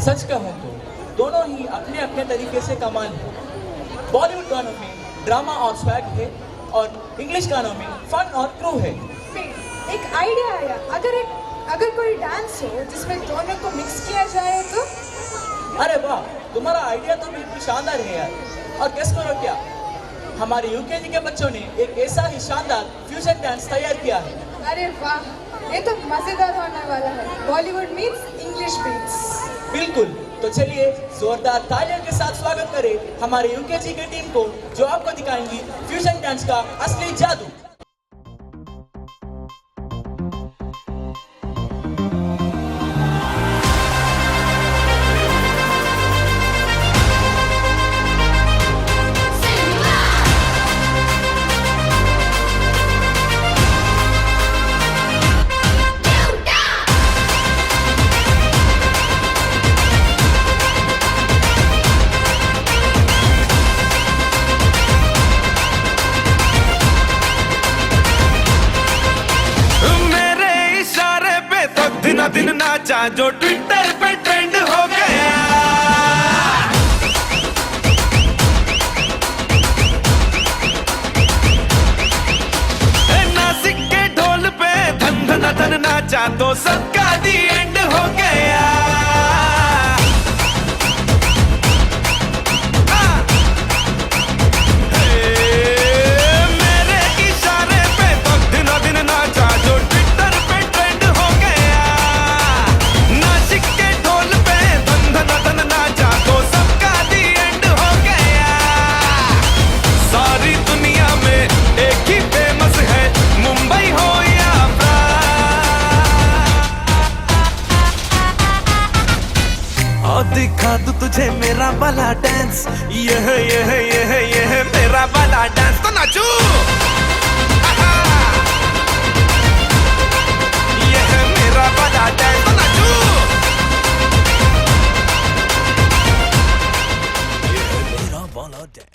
Speaker 12: सच कहूँ तो दोनों ही अपने अपने तरीके से कमाल है। बॉलीवुड गानों में ड्रामा और स्वैग है और इंग्लिश गानों में फन और क्रू है।
Speaker 3: एक आइडिया आया, अगर कोई डांस हो जिसमें दोनों को मिक्स किया जाए तो?
Speaker 12: अरे वाह, तुम्हारा आइडिया तो बिल्कुल शानदार है यार। और गेस करो क्या, हमारे यूकेजी के बच्चों ने एक ऐसा ही शानदार फ्यूजन डांस तैयार किया है।
Speaker 3: अरे वाह, ये तो मजेदार होने वाला है। Bollywood means English beats.
Speaker 12: बिल्कुल, तो चलिए जोरदार तालियों के साथ स्वागत करें हमारे यूकेजी की टीम को, जो आपको दिखाएंगी फ्यूजन डांस का असली जादू।
Speaker 16: दिन नाचा जो ट्विटर पे ट्रेंड हो गया। नासिक के ढोल पे धन धन धन नाचा तो सबका दी एंड हो गया। मेरे इशारे पे तो दिन दिन नाचा जो ट्विटर पे ट्रेंड हो गया। दिखा दूं तुझे मेरा वाला डांस, यह मेरा वाला डांस, तो नाचू। यह मेरा वाला डांस, तो नाचू। यह मेरा वाला dance.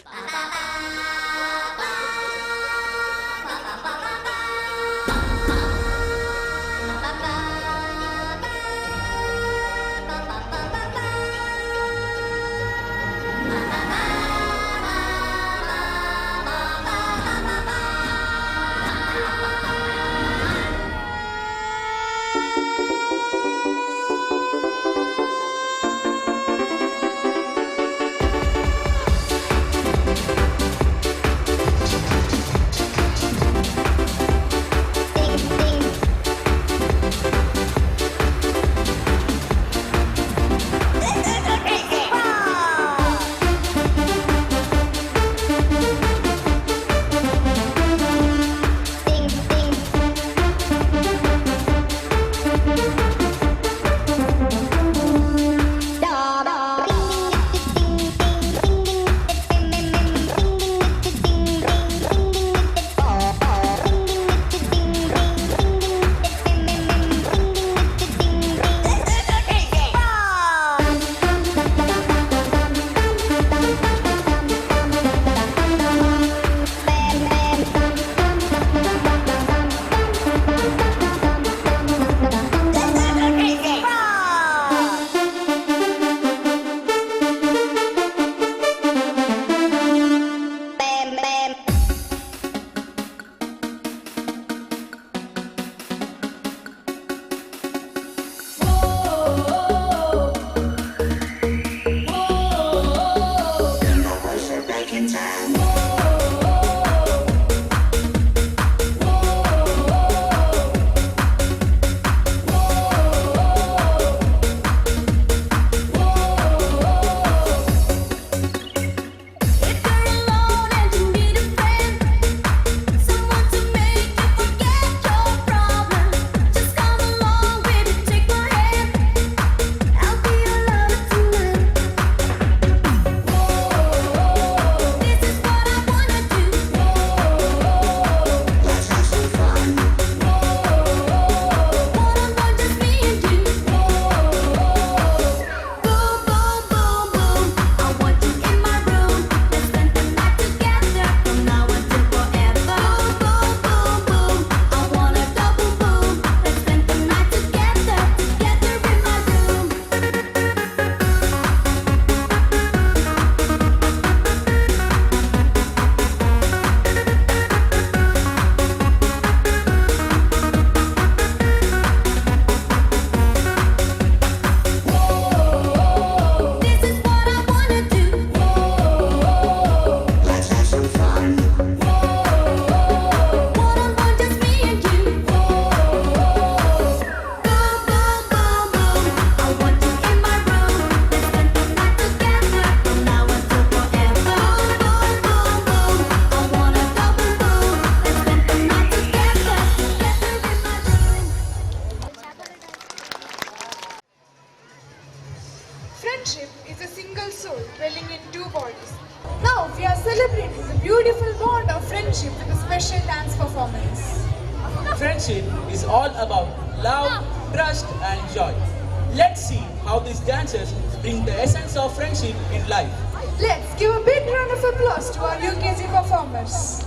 Speaker 3: Friendship is a single soul dwelling in two bodies. Now we are celebrating the beautiful bond of friendship with a special dance performance.
Speaker 12: Friendship is all about love, trust, and joy. Let's see how these dancers bring the essence of friendship in life.
Speaker 3: Let's give a big round of applause to our UKG performers.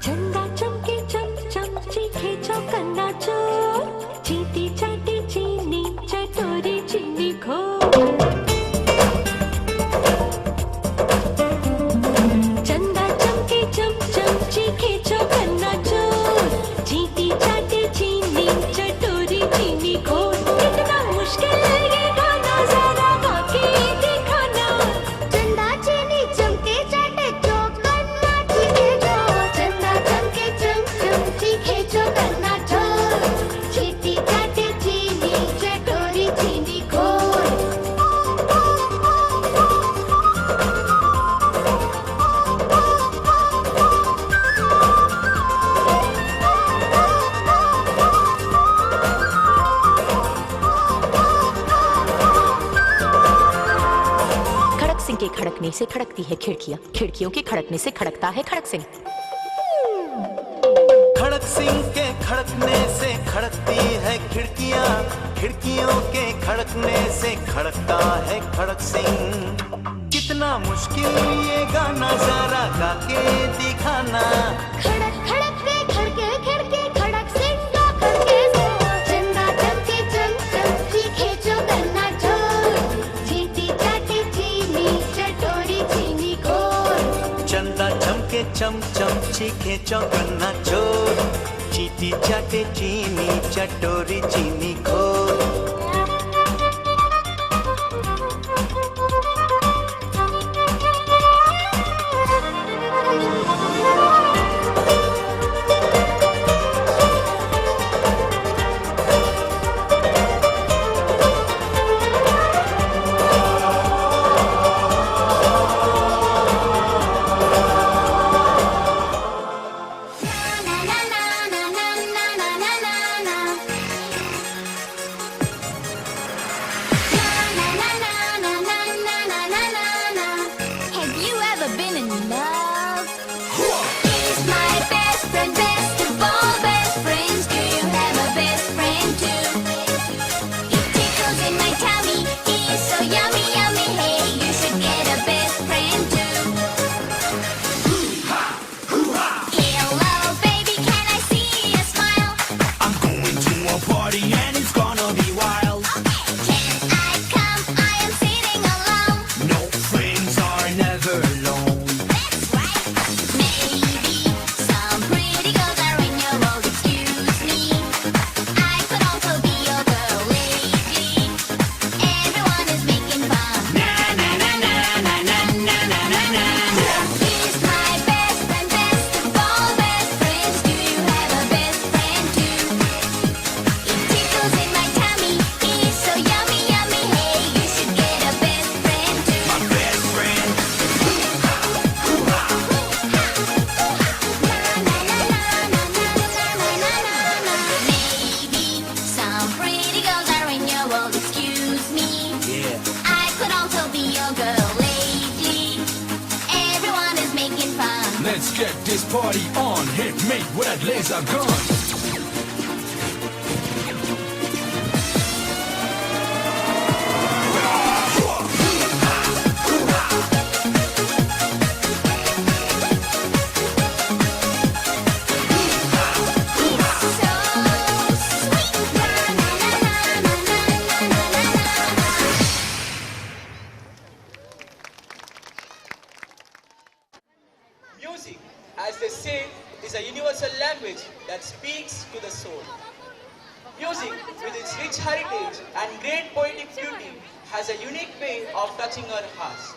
Speaker 4: चंदा चमके चम चम चीखे चौकन्ना चोर चीटी चाटी चीनी चटोरी चीनी घोर चंदा चमके चम चम चीखे चौकन्ना चोर चीटी चाटी चीनी चटोरी चीनी घोर कितना मुश्किल है ये गाना जरा गा के दिखाना चंदा चीनी चमके चाटे चौकन्ना चीखे चोर चंदा चमके चम चम चीखे चौकन्ना चोर चीटी चाटे चीनी चटोरी चीनी घोर
Speaker 17: खड़क सिंह के खड़कने से खड़कती है खिड़कियां, खिड़कियों के खड़कने से खड़कता है खड़क सिंह।
Speaker 16: खड़क सिंह के खड़कने से खड़कती है खिड़कियां, खिड़कियों के खड़कने से खड़कता है खड़क सिंह। कितना मुश्किल ये गाना जरा गा के दिखाना
Speaker 4: खड़क खड़क रे खड़के खड़के खड़क सिंह का खड़के चंदा चमके चम चम चीखे चौकन्ना चोर चीटी चाटी चीनी चटोरी चीनी घोर
Speaker 16: चंदा चमके चम चम चीखे चौकन्ना चोर चीटी चाटे चीनी चटोरी चीनी घोर
Speaker 4: Have you ever been in love? He's my best friend, best of all best friends. Do you have a best friend too? He tickles in my tummy, he's so yummy, yummy. Hey, you should get a best friend too. Hello, baby, can I see a smile?
Speaker 16: I'm going to a party and it's gonna be wild.
Speaker 4: Can I come? I am sitting alone.
Speaker 16: No, friends are never alone.
Speaker 4: Maybe some pretty girls are in your world. Excuse me, I could also be your girl lately. Everyone is making fun.
Speaker 16: Na na na na na na na na na na.
Speaker 4: He's my best friend, best of all best friends. Do you have a best friend too? He tickles in my tummy, he's so yummy, yummy. Hey, you should get a best friend too.
Speaker 16: My best friend.
Speaker 4: Maybe some pretty girls are in your world. Excuse me,
Speaker 16: Yeah.
Speaker 4: I could also be your girl lately. Everyone is making fun.
Speaker 16: Let's get this party on. Hit me with that laser gun.
Speaker 12: Music, as they say, is a universal language that speaks to the soul. Music, with its rich heritage and great poetic beauty, has a unique way of touching our hearts.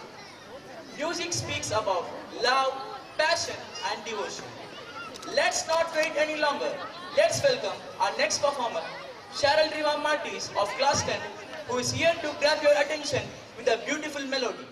Speaker 12: Music speaks about love, passion, and devotion. Let's not wait any longer. Let's welcome our next performer, Cheryl Riva Martis of Class 10, who is here to grab your attention with a beautiful melody.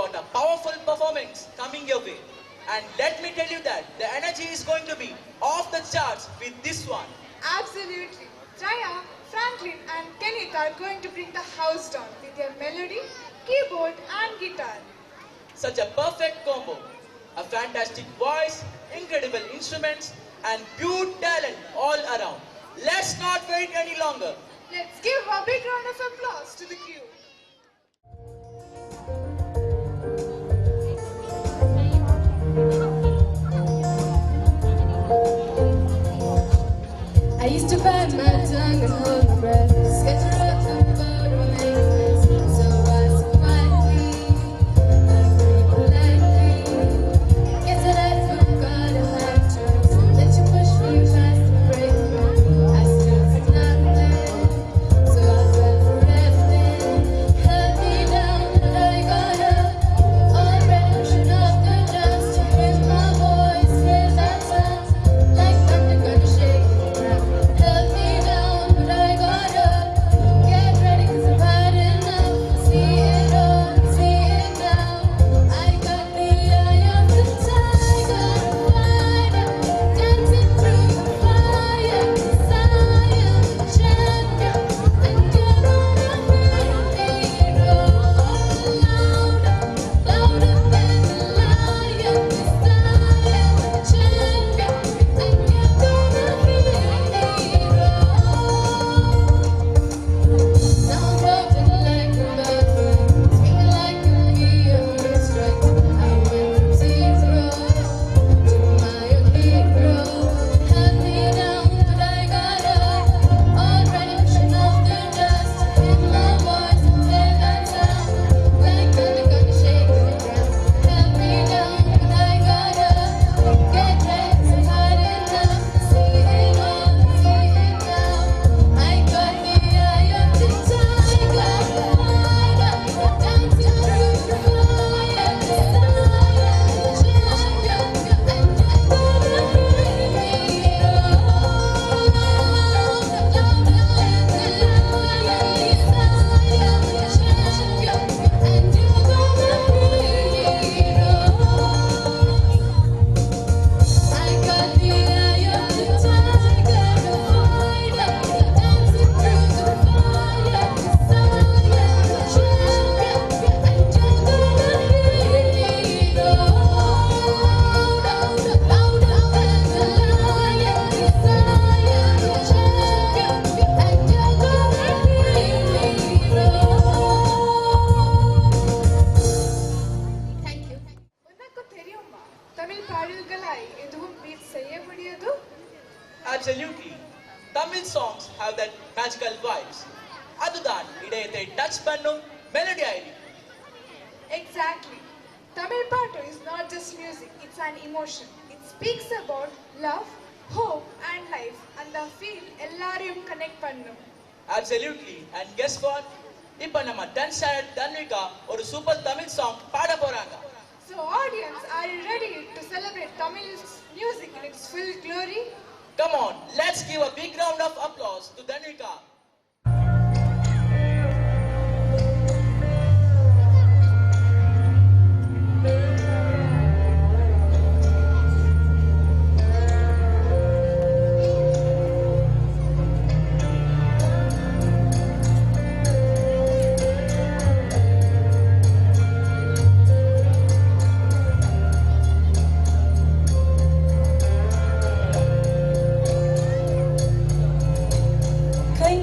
Speaker 12: got a powerful performance coming your way. And let me tell you that the energy is going to be off the charts with this one.
Speaker 3: Absolutely. Jaya, Franklin and Kenneth are going to bring the house down with their melody, keyboard and guitar.
Speaker 12: Such a perfect combo. A fantastic voice, incredible instruments and pure talent all around. Let's not wait any longer.
Speaker 3: Let's give a big round of applause to the crew.
Speaker 2: I used to bite my tongue and hold my breath. Sketch her up the photo, make a mess. So I said quietly, not very politely. Guess that I forgot I had choice. Let you push me past the break point. I still said nothing, so I fell for everything. Held me down, but I got up. Already pushing off the dust. You hear my voice, hear that sound. Like thunder gonna shake the ground. Held me down, but I got up. Get ready, 'cause I've had enough. See it all, see it now. I got the eye of the tiger, fighter, dancing through the fire. 'Cause I am the champion, and you're gonna hear me roar louder, louder than a lion. 'Cause I am the champion, and you're gonna hear me roar. Now I'm walking like a madman, swinging like a meteor strike. I went from zero to my own hero. Held me down, but I got up. Already pushing off the dust. Hear my voice and hear that sound. Like thunder gonna shake the ground. Held me down, but I got up. Get ready, 'cause I've had enough. See it all, see it now. I got the eye of the tiger, fighter, dancing through the fire. 'Cause I am the champion, and you're gonna hear me roar louder, louder than a lion. 'Cause I am the champion, and you're gonna hear me roar. I got the eye of the tiger, fighter, dancing through the fire. 'Cause I am the champion, and you're gonna hear me roar louder, louder than a lion. 'Cause I am the champion, and you're gonna hear me roar. Thank you.
Speaker 3: உனக்கு தெரியுமா தமிழ் பாடல்களாய் எதுவும் beat செய்ய முடியாது?
Speaker 12: Absolutely. Tamil songs have that magical vibes. அதுதான் இதயத்தை touch பண்ணும் melody ஐடி.
Speaker 3: Exactly. Tamil Paatu is not just music, it's an emotion. It speaks about love, hope and life and the feel எல்லாரையும் கனெக்ட் பண்ணும்.
Speaker 12: Absolutely. And guess what? இப்போ நம்ம 10th standard Tanvika ஒரு super Tamil song பாட போறாங்க.
Speaker 3: So audience, are you ready to celebrate Tamil's music in its full glory?
Speaker 12: Come on, let's give a big round of applause to Dhanvika.
Speaker 4: கை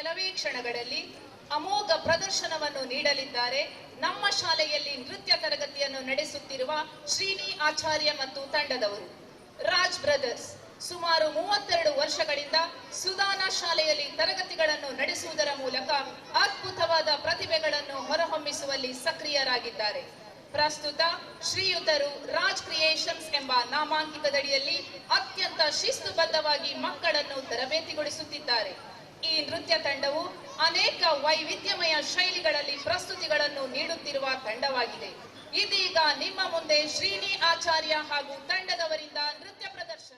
Speaker 15: ಕೆಲವೇ ಕ್ಷಣಗಳಲ್ಲಿ ಅಮೋಘ ಪ್ರದರ್ಶನವನ್ನು ನೀಡಲಿದ್ದಾರೆ ನಮ್ಮ ಶಾಲೆಯಲ್ಲಿ ನೃತ್ಯ ತರಗತಿಯನ್ನು ನಡೆಸುತ್ತಿರುವ ಶ್ರೀನಿ ಆಚಾರ್ಯ ಮತ್ತು ತಂಡದವರು. ರಾಜ್ ಬ್ರದರ್ಸ್ ಸುಮಾರು 32 ವರ್ಷಗಳಿಂದ ಸುದಾನ ಶಾಲೆಯಲ್ಲಿ ತರಗತಿಗಳನ್ನು ನಡೆಸುವುದರ ಮೂಲಕ ಅದ್ಭುತವಾದ ಪ್ರತಿಭೆಗಳನ್ನು ಹೊರಹೊಮ್ಮಿಸುವಲ್ಲಿ ಸಕ್ರಿಯರಾಗಿದ್ದಾರೆ. ಪ್ರಸ್ತುತ ಶ್ರೀಯುತರು ರಾಜ್ ಕ್ರಿಯೇಷನ್ಸ್ ಎಂಬ ನಾಮಾಂಕಿತದಡಿಯಲ್ಲಿ ಅತ್ಯಂತ ಶಿಸ್ತುಬದ್ಧವಾಗಿ ಮಕ್ಕಳನ್ನು ತರಬೇತಿಗೊಳಿಸುತ್ತಿದ್ದಾರೆ. ಈ ನೃತ್ಯ ತಂಡವು ಅನೇಕ ವೈವಿಧ್ಯಮಯ ಶೈಲಿಗಳಲ್ಲಿ ಪ್ರಸ್ತುತಿಗಳನ್ನು ನೀಡುತ್ತಿರುವ ತಂಡವಾಗಿದೆ. ಇದೀಗ ನಿಮ್ಮ ಮುಂದೆ ಶ್ರೀನಿ ಆಚಾರ್ಯ ಹಾಗೂ ತಂಡದವರಿಂದ ನೃತ್ಯ ಪ್ರದರ್ಶನ.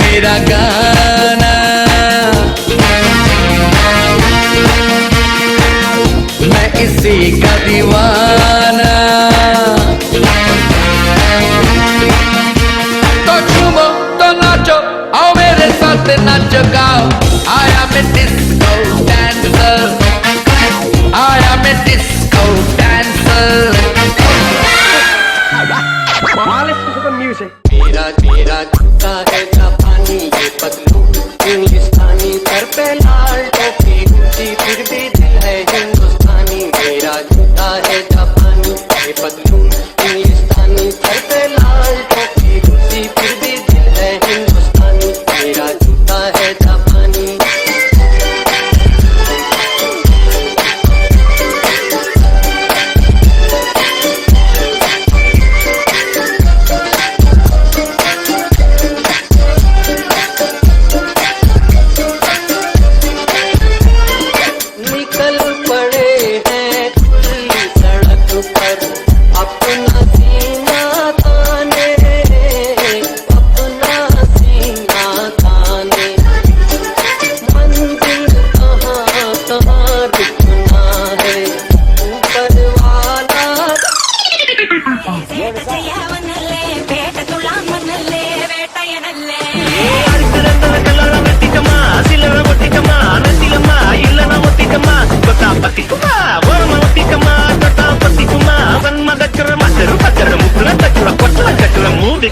Speaker 18: मेरा गाना मैं इसी का दीवाना तो झूमो तो नाचो आओ मेरे साथ नाचो गाओ आया मैं डिस्को डांसर आया मैं डिस्को डांसर मेरा मेरा कुत्ता है जापानी ये पतलू इंग्लिस्तानी सर पे लाल टोपी ऊंची फिर भी दिल है हिंदुस्तानी मेरा कुत्ता है जापानी ये पतलू इंग्लिस्तानी सर पे लाल टोपी ऊंची फिर भी दिल है हिंदुस्तानी मेरा कुत्ता है जापानी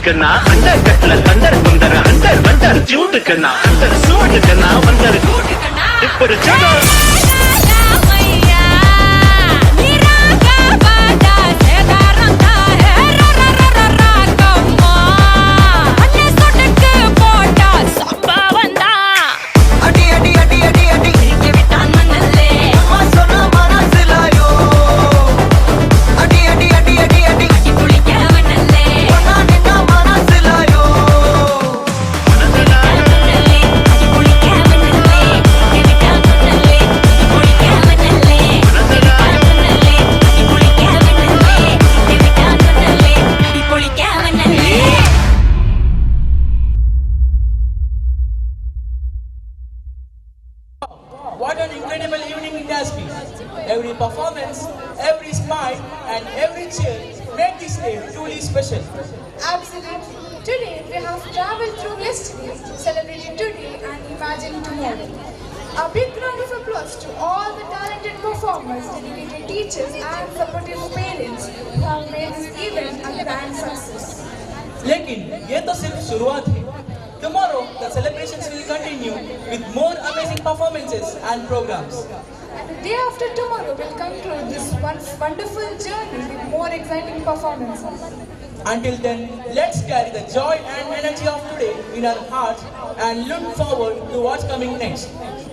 Speaker 18: கண்ணா அண்டர் கட்டல கண்டர் குண்டர் அண்டர் வண்டர் ஜூட்டு கண்ணா அண்டர் சூடு கண்ணா வண்டர் கூட்டு கண்ணா இப்படி ஜகோ அடி அடி அடி அடி அடி
Speaker 12: what an incredible evening it has been. Every performance, every smile, and every cheer made this day truly special.
Speaker 3: Absolutely. Today we have traveled through yesterday, celebrating today and imagining tomorrow. A big round of applause to all the talented performers, dedicated teachers and supportive parents who have made this event a grand success.
Speaker 12: लेकिन ये तो सिर्फ शुरुआत है. Tomorrow the celebrations will continue with more amazing performances and programs.
Speaker 3: And the day after tomorrow will conclude this wonderful journey with more exciting performances.
Speaker 12: Until then, let's carry the joy and energy of today in our hearts and look forward to what's coming next.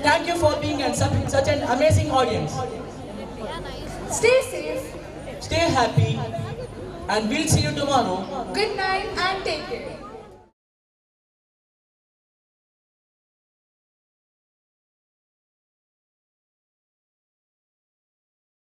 Speaker 12: Thank you for being such an amazing audience.
Speaker 3: Stay safe,
Speaker 12: Stay happy, and we'll see you tomorrow.
Speaker 3: good night and take care.